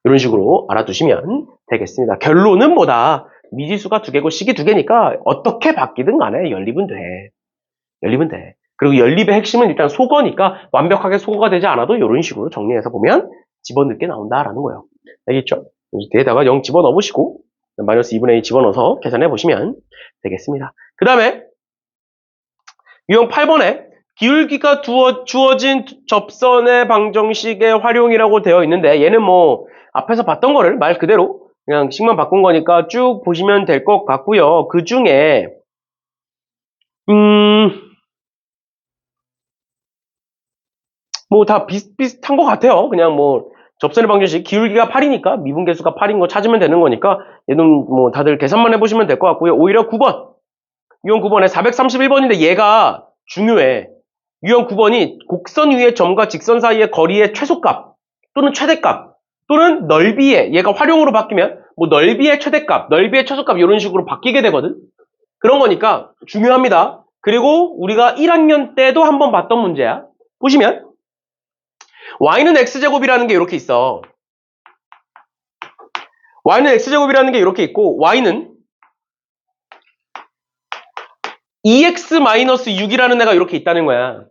이런 식으로 알아두시면 되겠습니다. 결론은 뭐다? 미지수가 두 개고 식이 두 개니까 어떻게 바뀌든 간에 연립은 돼. 연립은 돼. 그리고 연립의 핵심은 일단 속어니까 완벽하게 속어가 되지 않아도 이런 식으로 정리해서 보면 집어넣게 나온다라는 거예요. 알겠죠? 뒤에다가 0 집어넣으시고 마이너스 2분의 2 집어넣어서 계산해 보시면 되겠습니다. 그 다음에 유형 8번에 기울기가 주어진 접선의 방정식의 활용이라고 되어 있는데 얘는 뭐 앞에서 봤던 거를 말 그대로 그냥 식만 바꾼 거니까 쭉 보시면 될 것 같고요. 그 중에 뭐 다 비슷비슷한 것 같아요. 그냥 뭐 접선의 방정식 기울기가 8이니까 미분계수가 8인 거 찾으면 되는 거니까 얘는 뭐 다들 계산만 해보시면 될 것 같고요. 오히려 9번 유형 9번에 431번인데 얘가 중요해. 유형 9번이 곡선 위의 점과 직선 사이의 거리의 최소값 또는 최대값 또는 넓이의 얘가 활용으로 바뀌면 뭐 넓이의 최대값, 넓이의 최소값 이런 식으로 바뀌게 되거든. 그런 거니까 중요합니다. 그리고 우리가 1학년 때도 한번 봤던 문제야. 보시면 y는 x제곱이라는 게 이렇게 있어. y는 x제곱이라는 게 이렇게 있고 y는 2x-6이라는 애가 이렇게 있다는 거야.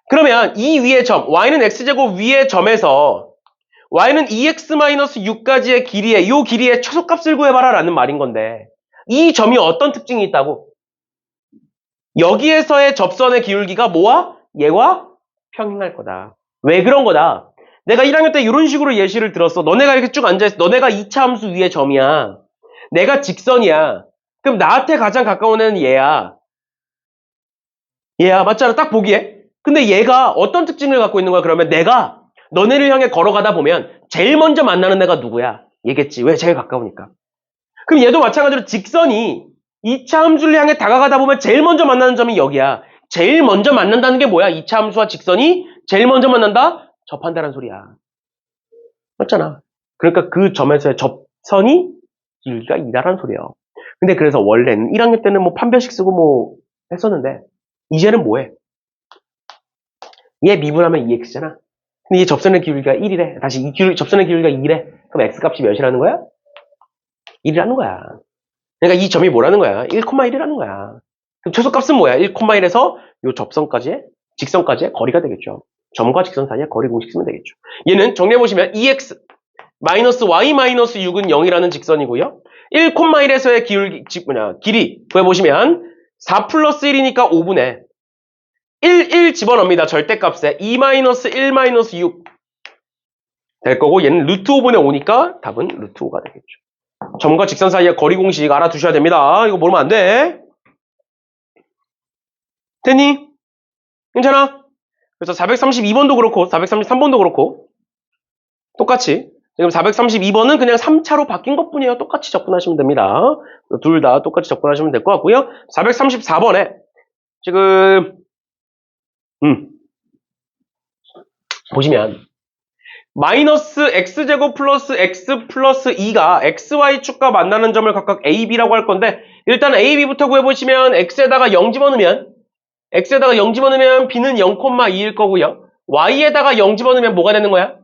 그러면 이 위의 점, y는 x제곱 위의 점에서 y는 2x-6까지의 길이에 이 길이의 최소값을 구해봐라 라는 말인 건데 이 점이 어떤 특징이 있다고? 여기에서의 접선의 기울기가 뭐와? 얘와 평행할 거다. 왜 그런 거다? 내가 1학년 때 이런 식으로 예시를 들었어. 너네가 이렇게 쭉 앉아있어. 너네가 2차 함수 위의 점이야. 내가 직선이야. 그럼 나한테 가장 가까운 애는 얘야. 얘야. 맞잖아. 딱 보기에. 근데 얘가 어떤 특징을 갖고 있는 거야? 그러면 내가 너네를 향해 걸어가다 보면 제일 먼저 만나는 애가 누구야? 얘겠지. 왜? 제일 가까우니까. 그럼 얘도 마찬가지로 직선이 2차 함수를 향해 다가가다 보면 제일 먼저 만나는 점이 여기야. 제일 먼저 만난다는 게 뭐야? 2차 함수와 직선이 제일 먼저 만난다? 접한다는 소리야. 맞잖아. 그러니까 그 점에서의 접선이 길이가 2다라는 소리예요. 근데 그래서 원래는 1학년 때는 뭐 판별식 쓰고 뭐 했었는데 이제는 뭐해? 얘 미분하면 2x잖아. 근데 이 접선의 기울기가 1이래. 다시 접선의 기울기가 2래. 그럼 x값이 몇이라는 거야? 1이라는 거야. 그러니까 이 점이 뭐라는 거야? 1,1이라는 거야. 그럼 최소값은 뭐야? 1,1에서 요 접선까지의 직선까지의 거리가 되겠죠. 점과 직선 사이의 거리 공식 쓰면 되겠죠. 얘는 정리해보시면 2x 마이너스 y 마이너스 6은 0이라는 직선이고요. 1,1에서의 길이 구해보시면 4 플러스 1이니까 5분의 1 집어넣습니다. 절대값에 2-1-6 될 거고 얘는 루트 5분의 5니까 답은 루트 5가 되겠죠. 점과 직선 사이의 거리 공식 알아두셔야 됩니다. 이거 모르면 안 돼. 됐니? 괜찮아? 그래서 432번도 그렇고 433번도 그렇고 똑같이 지금 432번은 그냥 3차로 바뀐 것뿐이에요. 똑같이 접근하시면 됩니다. 둘 다 똑같이 접근하시면 될 것 같고요. 434번에 지금 보시면 마이너스 x제곱 플러스 x 플러스 2가 xy축과 만나는 점을 각각 a, b라고 할 건데 일단 a, b부터 구해보시면 x에다가 0 집어넣으면 b는 0,2일 거고요. y에다가 0 집어넣으면 뭐가 되는 거야?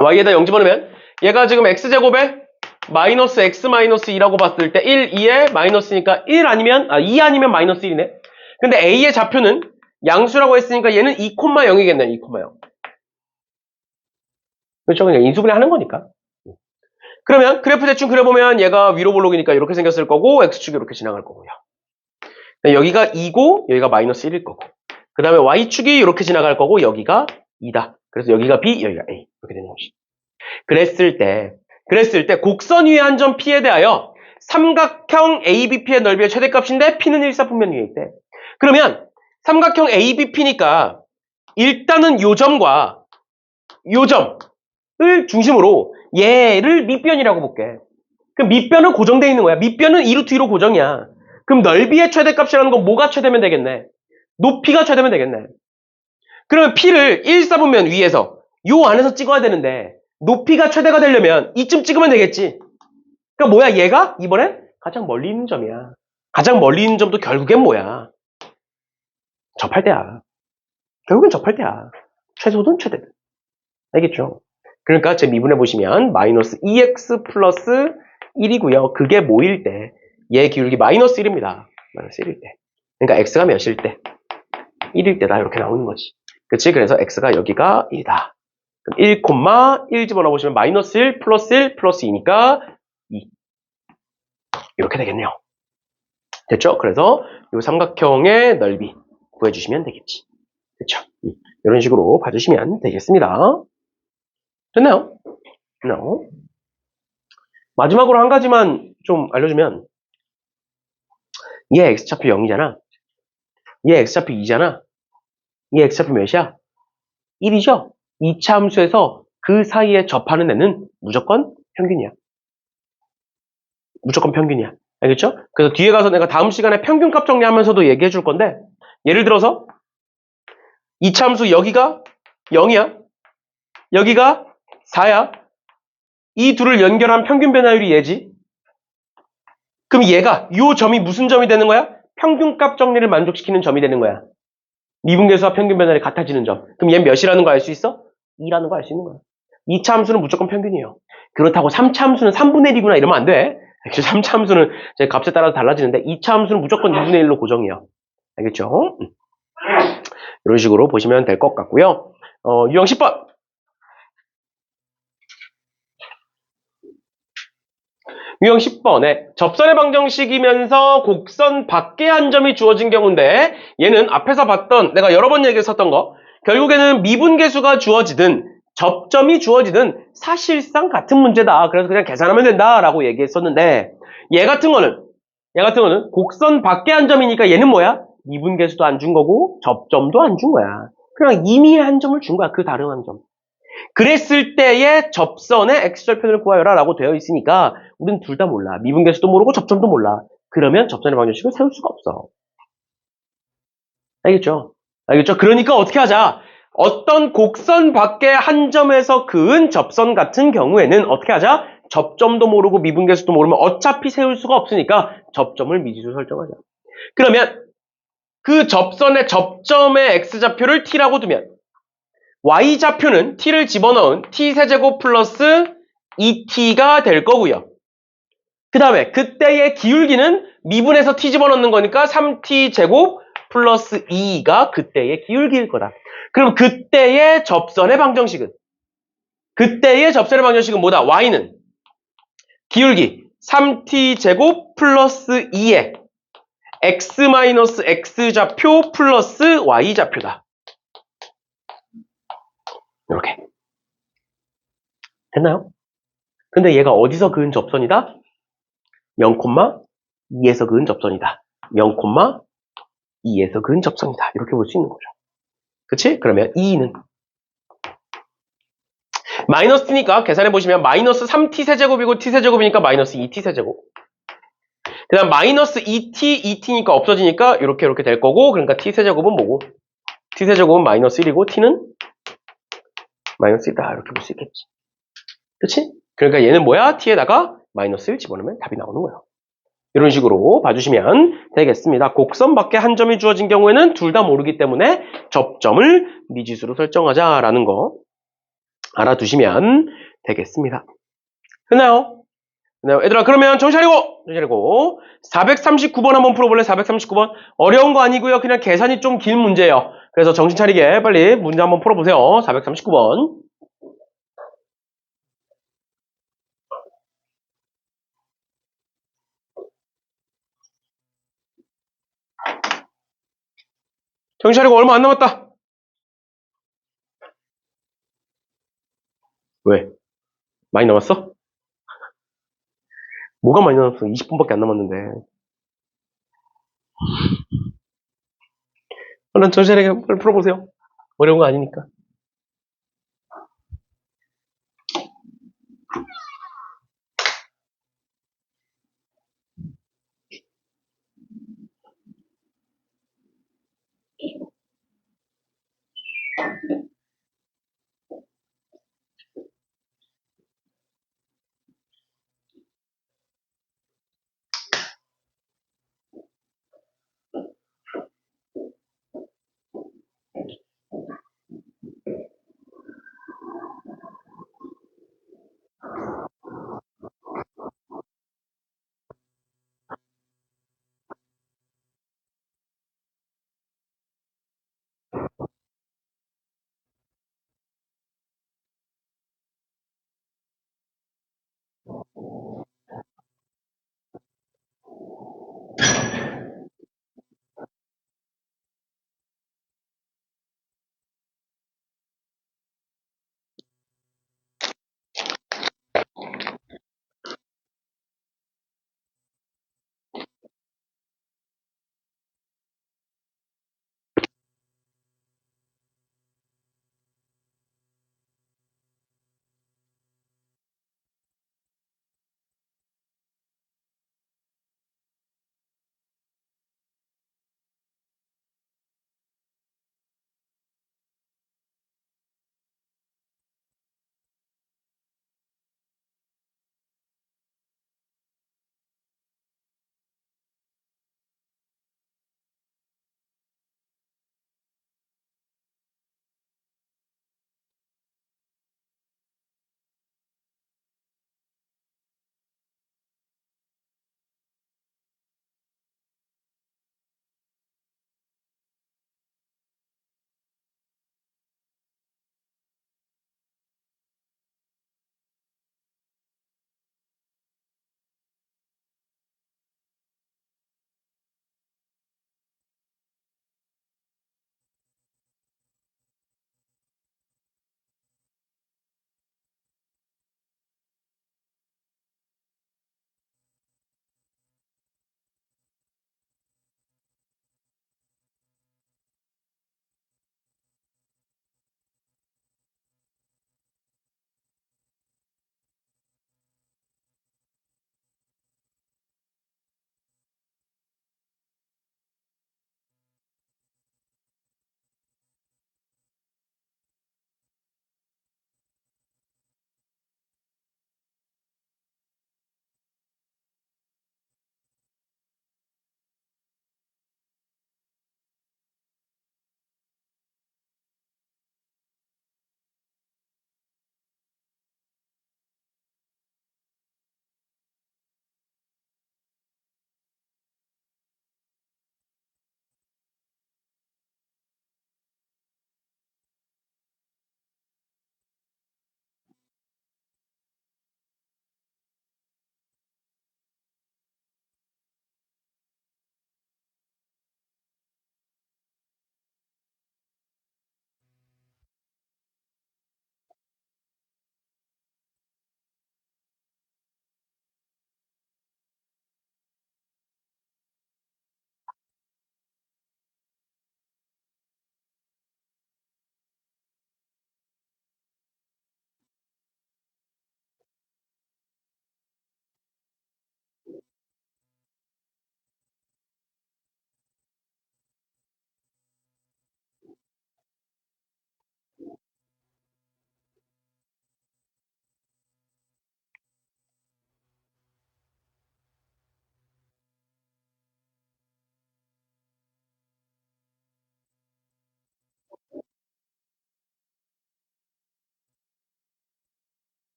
y에다 0 집어넣으면 얘가 지금 x제곱에 마이너스 x 마이너스 2라고 봤을 때 1, 2에 마이너스니까 2 아니면 마이너스 1이네. 근데 a의 좌표는 양수라고 했으니까 얘는 2,0이겠네. 2,0. 그렇죠? 그냥 인수분해 하는 거니까. 그러면 그래프 대충 그려보면 얘가 위로 볼록이니까 이렇게 생겼을 거고 x축이 이렇게 지나갈 거고요. 여기가 2고 여기가 마이너스 1일 거고 그 다음에 y축이 이렇게 지나갈 거고 여기가 2다. 그래서 여기가 b, 여기가 a 이렇게 되는 것이. 그랬을 때 곡선 위의 한 점 p에 대하여 삼각형 ABP의 넓이의 최대값인데 p는 일사분면 위에 있대. 그러면 삼각형 ABP니까 일단은 요 점과 요 점을 중심으로 얘를 밑변이라고 볼게. 그럼 밑변은 고정되어 있는 거야. 밑변은 2루트 2로 고정이야. 그럼 넓이의 최대값이라는 건 뭐가 최대면 되겠네? 높이가 최대면 되겠네. 그러면 P를 1사분면 위에서 요 안에서 찍어야 되는데 높이가 최대가 되려면 이쯤 찍으면 되겠지. 그러니까 뭐야 얘가 이번에 가장 멀리 있는 점이야. 가장 멀리 있는 점도 결국엔 뭐야? 접할 때야. 결국엔 접할 때야. 최소든 최대든. 알겠죠? 그러니까 제 미분해 보시면 마이너스 2x 플러스 1이고요. 그게 뭐일 때? 얘 기울기 마이너스 1입니다. 마이너스 1일 때. 그러니까 x가 몇일 때? 1일 때다. 이렇게 나오는 거지. 그치? 그래서 x가 여기가 1이다. 그럼 1, 1 집어넣어 보시면 마이너스 1 플러스 2니까 2. 이렇게 되겠네요. 됐죠? 그래서 이 삼각형의 넓이 구해주시면 되겠지. 그쵸? 이런 식으로 봐주시면 되겠습니다. 됐나요? No. 마지막으로 한 가지만 좀 알려주면 얘 x좌표 0이잖아. 얘 x좌표 2잖아. 얘 x좌표 몇이야? 1이죠? 2차 함수에서 그 사이에 접하는 애는 무조건 평균이야. 무조건 평균이야. 알겠죠? 그래서 뒤에 가서 내가 다음 시간에 평균값 정리하면서도 얘기해 줄 건데 예를 들어서 2차 함수 여기가 0이야. 여기가 4야. 이 둘을 연결한 평균 변화율이 얘지. 그럼 얘가 이 점이 무슨 점이 되는 거야? 평균값 정리를 만족시키는 점이 되는 거야. 미분계수와 평균 변화율이 같아지는 점. 그럼 얘 몇이라는 거 알 수 있어? 2라는 거 알 수 있는 거야. 2차 함수는 무조건 평균이에요. 그렇다고 3차 함수는 3분의 1이구나 이러면 안 돼. 3차 함수는 제 값에 따라서 달라지는데 2차 함수는 무조건 2분의 1로 고정이에요. 알겠죠? 이런 식으로 보시면 될 것 같고요. 유형 10번. 유형 10번에 접선의 방정식이면서 곡선 밖에 한 점이 주어진 경우인데 얘는 앞에서 봤던 내가 여러 번 얘기했었던 거 결국에는 미분계수가 주어지든 접점이 주어지든 사실상 같은 문제다. 그래서 그냥 계산하면 된다라고 얘기했었는데 얘 같은 거는 곡선 밖에 한 점이니까 얘는 뭐야? 미분계수도 안 준 거고 접점도 안 준 거야. 그냥 임의의 한 점을 준 거야. 그 다른 한 점. 그랬을 때의 접선의 x절편을 구하여라 라고 되어 있으니까 우린 둘 다 몰라. 미분계수도 모르고 접점도 몰라. 그러면 접선의 방정식을 세울 수가 없어. 알겠죠? 그러니까 어떻게 하자? 어떤 곡선 밖의 한 점에서 그은 접선 같은 경우에는 어떻게 하자? 접점도 모르고 미분계수도 모르면 어차피 세울 수가 없으니까 접점을 미지수 설정하자. 그러면 그 접선의 접점의 x좌표를 t라고 두면 y좌표는 t를 집어넣은 t세제곱 플러스 2t가 될 거고요. 그 다음에 그때의 기울기는 미분해서 t 집어넣는 거니까 3t제곱 플러스 2가 그때의 기울기일 거다. 그럼 그때의 접선의 방정식은 뭐다? y는 기울기 3t제곱 플러스 2에 x 마이너스 x좌표 플러스 y좌표다. 이렇게. 됐나요? 근데 얘가 어디서 그은 접선이다? 0,2에서 그은 접선이다. 0,2에서 그은 접선이다. 이렇게 볼 수 있는 거죠. 그치? 그러면 2는 마이너스 t니까 계산해보시면 마이너스 3t 세제곱이고 t 세제곱이니까 마이너스 2t 세제곱. 그 다음 마이너스 2t, 2t니까 없어지니까 이렇게 될 거고, 그러니까 t 세제곱은 뭐고? t 세제곱은 마이너스 1이고 t는 마이너스 1이다. 이렇게 볼 수 있겠지. 그치? 그러니까 얘는 뭐야? t에다가 마이너스 1 집어넣으면 답이 나오는 거예요. 이런 식으로 봐주시면 되겠습니다. 곡선 밖에 한 점이 주어진 경우에는 둘 다 모르기 때문에 접점을 미지수로 설정하자라는 거 알아두시면 되겠습니다. 됐나요? 얘들아, 그러면 정신 차리고 439번 한번 풀어볼래? 439번 어려운 거 아니고요. 그냥 계산이 좀 긴 문제예요. 그래서 정신 차리게 빨리 문제 한번 풀어보세요. 439번 정신 차리고 얼마 안 남았다. 왜? 많이 남았어? 뭐가 많이 남았어? 20분밖에 안 남았는데. 얼른 정신 차리게 빨리 풀어보세요. 어려운 거 아니니까.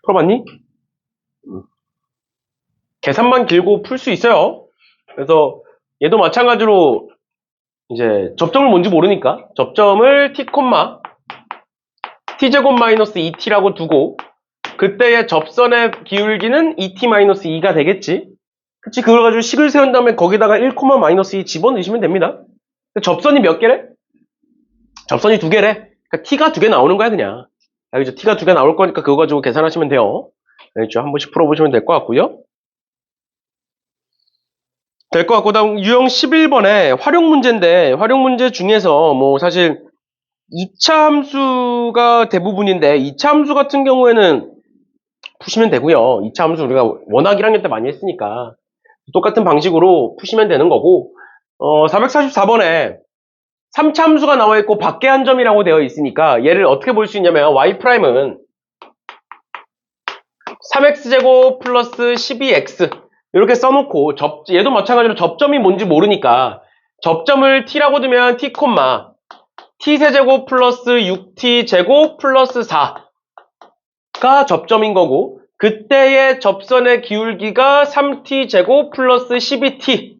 풀어봤니? 계산만 길고 풀 수 있어요. 그래서 얘도 마찬가지로 이제 접점을 뭔지 모르니까 접점을 t, t제곱 마이너스 2t라고 두고 그때의 접선의 기울기는 2t-2가 되겠지. 그치? 그걸 가지고 식을 세운 다음에 거기다가 1, 마이너스 2 집어넣으시면 됩니다. 접선이 몇 개래? 접선이 2개래. 그러니까 t가 2개 나오는 거야 그냥. 알겠죠? t가 2개 나올 거니까 그거 가지고 계산하시면 돼요. 알겠죠? 한 번씩 풀어보시면 될 것 같고요. 될 것 같고, 다음 유형 11번에 활용 문제인데, 활용 문제 중에서 뭐 사실 2차 함수가 대부분인데, 2차 함수 같은 경우에는 푸시면 되고요. 2차 함수 우리가 워낙 1학년 때 많이 했으니까 똑같은 방식으로 푸시면 되는 거고, 444번에 3차 함수가 나와 있고 밖에 한 점이라고 되어 있으니까 얘를 어떻게 볼 수 있냐면 y'은 3x제곱 플러스 12x 이렇게 써놓고 얘도 마찬가지로 접점이 뭔지 모르니까 접점을 t라고 두면 t, t세제곱 플러스 6t제곱 플러스 4가 접점인 거고 그때의 접선의 기울기가 3t제곱 플러스 12t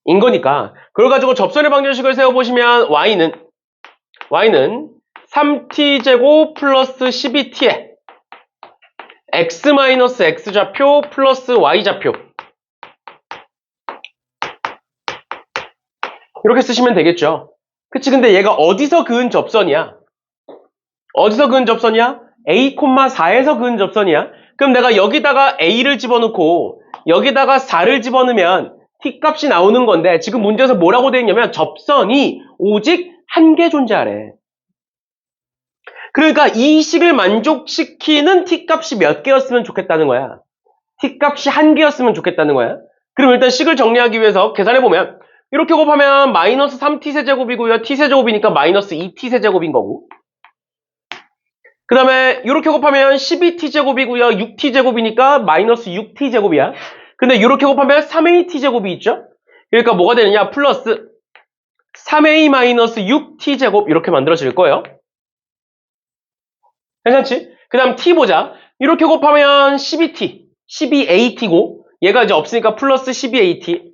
인 거니까 그걸 가지고 접선의 방정식을 세워보시면 y는 3t제곱 플러스 12t에 x-x좌표 플러스 y좌표 이렇게 쓰시면 되겠죠. 그치? 근데 얘가 어디서 그은 접선이야? 어디서 그은 접선이야? a, 4에서 그은 접선이야? 그럼 내가 여기다가 a를 집어넣고 여기다가 4를 집어넣으면 t값이 나오는 건데 지금 문제에서 뭐라고 되어 있냐면 접선이 오직 한 개 존재하래. 그러니까 이 식을 만족시키는 t값이 몇 개였으면 좋겠다는 거야. t값이 한 개였으면 좋겠다는 거야. 그럼 일단 식을 정리하기 위해서 계산해보면 이렇게 곱하면 마이너스 3t세제곱이고요. t세제곱이니까 마이너스 2t세제곱인 거고 그 다음에 이렇게 곱하면 12t제곱이고요. 6t제곱이니까 마이너스 6t제곱이야. 근데 이렇게 곱하면 3at제곱이 있죠? 그러니까 뭐가 되느냐? 플러스 3a 마이너스 6t제곱 이렇게 만들어질 거예요. 괜찮지? 그 다음 t 보자. 이렇게 곱하면 12t, 12at고 얘가 이제 없으니까 플러스 12at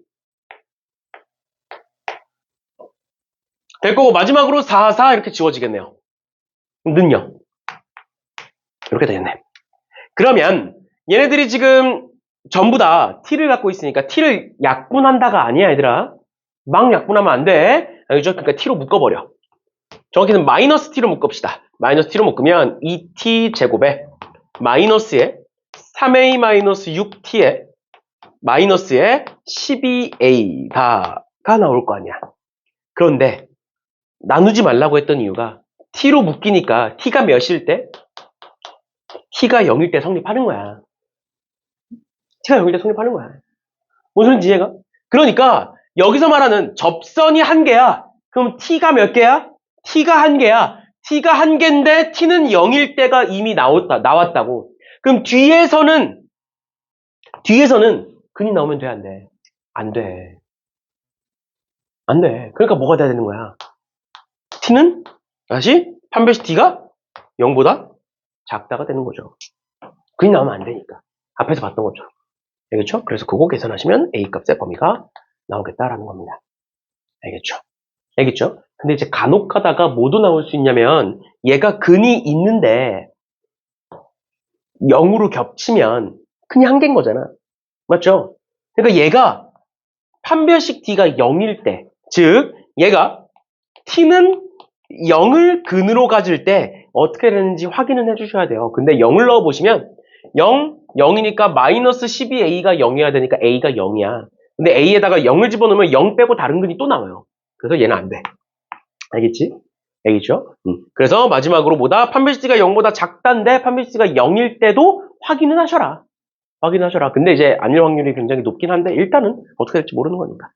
될 거고 마지막으로 4, 4 이렇게 지워지겠네요. 는요. 이렇게 되겠네. 그러면 얘네들이 지금 전부 다 t를 갖고 있으니까 t를 약분한다가 아니야 얘들아. 막 약분하면 안 돼. 알겠죠? 그러니까 t로 묶어버려. 정확히는 마이너스 t로 묶읍시다. 마이너스 t로 묶으면 2t 제곱에 마이너스에 3a 마이너스 6t에 마이너스에 12a가 나올 거 아니야. 그런데 나누지 말라고 했던 이유가 t로 묶이니까 t가 몇일 때? t가 0일 때 성립하는 거야. t가 0일 때 성립하는 거야. 무슨 소리인지 이해가? 그러니까 여기서 말하는 접선이 한 개야. 그럼 t가 몇 개야? t가 한 개야. t가 한 개인데 t는 0일 때가 이미 나왔다고. 그럼 뒤에서는 근이 나오면 돼, 안 돼? 안 돼. 안 돼. 그러니까 뭐가 돼야 되는 거야? t는 다시 판별식 t가 0보다 작다가 되는 거죠. 근이 나오면 안 되니까. 앞에서 봤던 것처럼. 알겠죠? 그래서 그거 계산하시면 a 값의 범위가 나오겠다라는 겁니다. 알겠죠? 알겠죠? 근데 이제 간혹 가다가 뭐도 나올 수 있냐면 얘가 근이 있는데 0으로 겹치면 근이 한 개인 거잖아. 맞죠? 그러니까 얘가 판별식 t가 0일 때, 즉 얘가 t는 0을 근으로 가질 때 어떻게 되는지 확인을 해주셔야 돼요. 근데 0을 넣어보시면 0이니까 마이너스 12a가 0이어야 되니까 a가 0이야. 근데 a에다가 0을 집어넣으면 0 빼고 다른 근이 또 나와요. 그래서 얘는 안 돼. 알겠지? 알겠죠? 그래서 마지막으로 뭐다? 판별식가 0보다 작다인데 판별식가 0일 때도 확인은 하셔라. 확인하셔라. 근데 이제 아닐 확률이 굉장히 높긴 한데 일단은 어떻게 될지 모르는 거니까.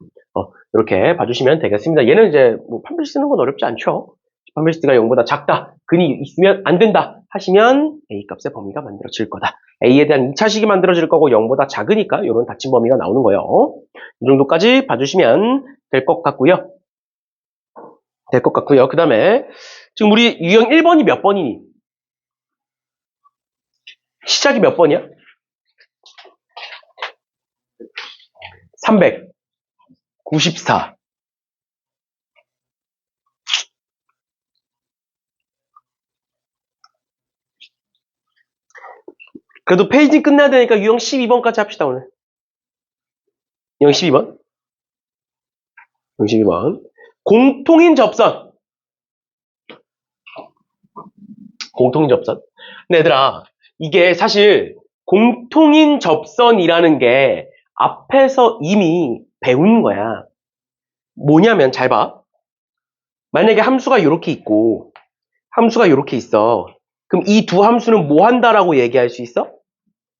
이렇게 봐주시면 되겠습니다. 얘는 이제 뭐 판별식 쓰는 건 어렵지 않죠? 판별식가 0보다 작다. 근이 있으면 안 된다. 하시면 A 값의 범위가 만들어질 거다. A에 대한 2차식이 만들어질 거고 0보다 작으니까 이런 닫힌 범위가 나오는 거예요. 이 정도까지 봐주시면 될 것 같고요. 될 것 같고요. 그 다음에 지금 우리 유형 1번이 몇 번이니? 시작이 몇 번이야? 394. 그래도 페이지 끝내야 되니까 유형 12번까지 합시다, 오늘. 유형 12번. 유형 12번. 공통인 접선. 공통인 접선. 근데 얘들아, 이게 사실 공통인 접선이라는 게 앞에서 이미 배운 거야. 뭐냐면 잘 봐. 만약에 함수가 이렇게 있고 함수가 이렇게 있어. 그럼 이 두 함수는 뭐 한다라고 얘기할 수 있어?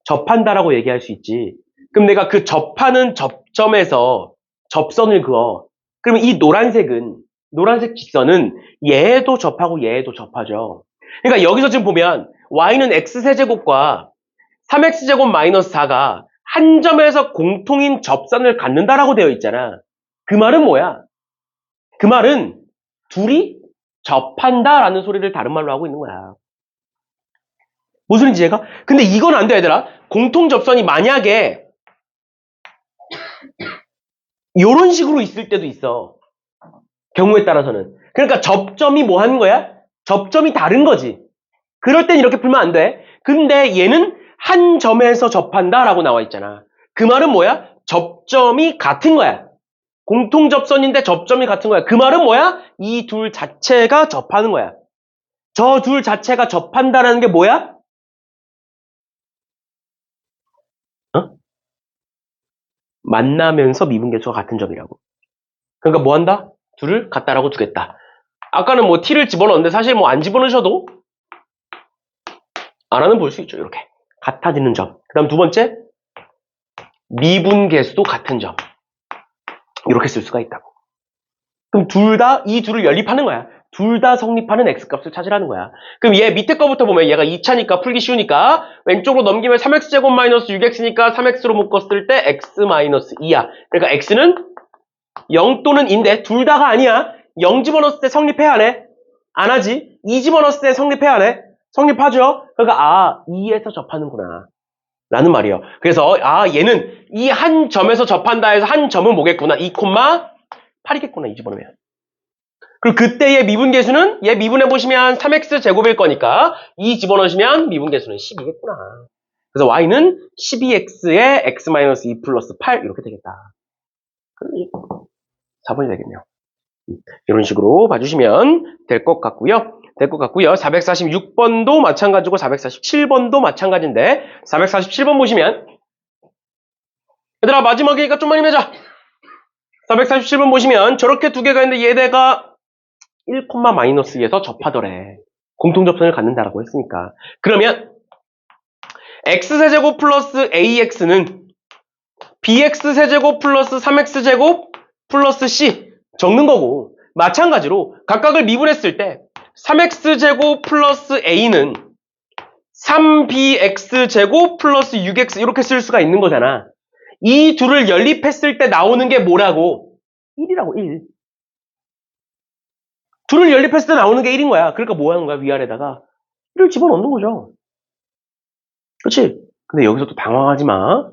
접한다라고 얘기할 수 있지. 그럼 내가 그 접하는 접점에서 접선을 그어. 그러면 이 노란색 직선은 얘도 접하고 얘도 접하죠. 그러니까 여기서 지금 보면 y는 x세제곱과 3x제곱 마이너스 4가 한 점에서 공통인 접선을 갖는다라고 되어 있잖아. 그 말은 뭐야? 그 말은 둘이 접한다라는 소리를 다른 말로 하고 있는 거야. 무슨 소리인지 이해가? 근데 이건 안 돼, 얘들아. 공통 접선이 만약에 이런 식으로 있을 때도 있어. 경우에 따라서는. 그러니까 접점이 뭐 하는 거야? 접점이 다른 거지. 그럴 땐 이렇게 풀면 안 돼. 근데 얘는 한 점에서 접한다라고 나와 있잖아. 그 말은 뭐야? 접점이 같은 거야. 공통 접선인데 접점이 같은 거야. 그 말은 뭐야? 이 둘 자체가 접하는 거야. 저 둘 자체가 접한다라는 게 뭐야? 어? 만나면서 미분계수가 같은 점이라고. 그러니까 뭐 한다? 둘을 같다라고 두겠다. 아까는 뭐 t를 집어넣었는데 사실 뭐 안 집어넣으셔도 안하는 볼 수 있죠. 이렇게. 같아지는 점. 그 다음 두 번째, 미분계수도 같은 점. 이렇게 쓸 수가 있다고. 그럼 이 둘을 연립하는 거야. 둘 다 성립하는 x값을 찾으라는 거야. 그럼 얘 밑에 거부터 보면 얘가 2차니까 풀기 쉬우니까 왼쪽으로 넘기면 3x제곱 마이너스 6x니까 3x로 묶었을 때 x 마이너스 2야. 그러니까 x는 0 또는 2인데 둘 다가 아니야. 0 집어넣었을 때 성립해야 하네. 안 하지. 2 집어넣었을 때 성립해야 하네. 성립하죠. 그러니까 2에서 접하는구나. 라는 말이에요. 그래서 얘는 이 한 점에서 접한다 해서 한 점은 뭐겠구나. 2,8이겠구나. 2 집어넣으면. 그리고 그때의 미분계수는 얘 미분해보시면 3x 제곱일 거니까 2 집어넣으시면 미분계수는 12겠구나. 그래서 y는 12x에 x-2 플러스 8 이렇게 되겠다. 4번이 되겠네요. 이런 식으로 봐주시면 될 것 같고요. 446번도 마찬가지고 447번도 마찬가지인데 447번 보시면 얘들아 마지막이니까 좀만 힘내자. 447번 보시면 저렇게 두 개가 있는데 얘네가 1,-2에서 접하더래. 공통접선을 갖는다라고 했으니까. 그러면 x세제곱 플러스 ax는 bx세제곱 플러스 3x제곱 플러스 c 적는 거고 마찬가지로 각각을 미분했을 때 3x제곱 플러스 a는 3bx제곱 플러스 6x 이렇게 쓸 수가 있는 거잖아. 이 둘을 연립했을 때 나오는 게 뭐라고? 1이라고 1. 둘을 연립했을 때 나오는 게 1인 거야. 그러니까 뭐 하는 거야? 위아래다가 1을 집어넣는 거죠. 그렇지? 근데 여기서 또 당황하지 마.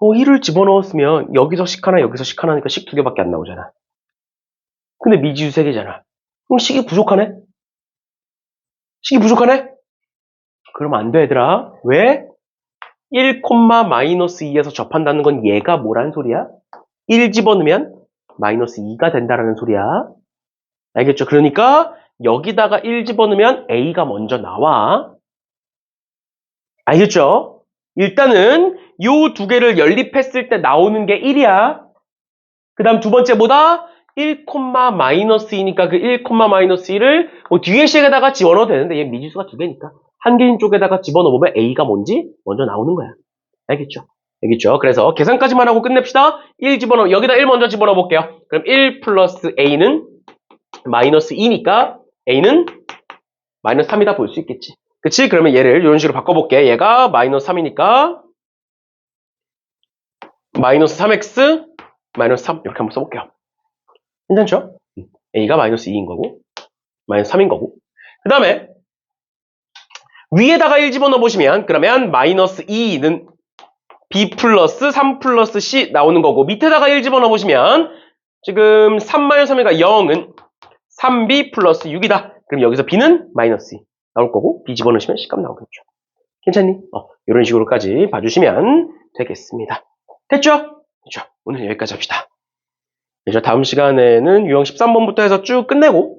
1을 집어넣었으면 여기서 식 하나 여기서 식 하나니까 식 두 개밖에 안 나오잖아. 근데 미지수 세 개잖아. 그럼 식이 부족하네? 식이 부족하네? 그러면 안 돼, 얘들아. 왜? 1,-2에서 접한다는 건 얘가 뭐라는 소리야? 1 집어넣으면 마이너스 2가 된다라는 소리야. 알겠죠? 그러니까 여기다가 1 집어넣으면 a가 먼저 나와. 알겠죠? 일단은 요 두 개를 연립했을 때 나오는 게 1이야. 그 다음 두 번째 뭐다? 1,-2니까 그 1,-1을 뒤에 식에다가 집어넣어도 되는데 얘 미지수가 두 개니까 한 개인 쪽에다가 집어넣으면 a가 뭔지 먼저 나오는 거야. 알겠죠? 알겠죠? 그래서 계산까지만 하고 끝냅시다. 1 집어넣어 여기다 1 먼저 집어넣어 볼게요. 그럼 1 플러스 a는 마이너스 2니까 a는 마이너스 3이다 볼 수 있겠지. 그치? 그러면 얘를 이런 식으로 바꿔볼게. 얘가 마이너스 3이니까 마이너스 3x 마이너스 3 이렇게 한번 써볼게요. 괜찮죠? A가 마이너스 2인 거고, 마이너스 3인 거고. 그 다음에, 위에다가 1 집어넣어 보시면, 그러면 마이너스 2는 B 플러스 3 플러스 C 나오는 거고, 밑에다가 1 집어넣어 보시면, 지금 3-3이니까 0은 3B 플러스 6이다. 그럼 여기서 B는 마이너스 2 나올 거고, B 집어넣으시면 C값 나오겠죠. 괜찮니? 이런 식으로까지 봐주시면 되겠습니다. 됐죠? 됐죠? 오늘 여기까지 합시다. 이제 다음 시간에는 유형 13번부터 해서 쭉 끝내고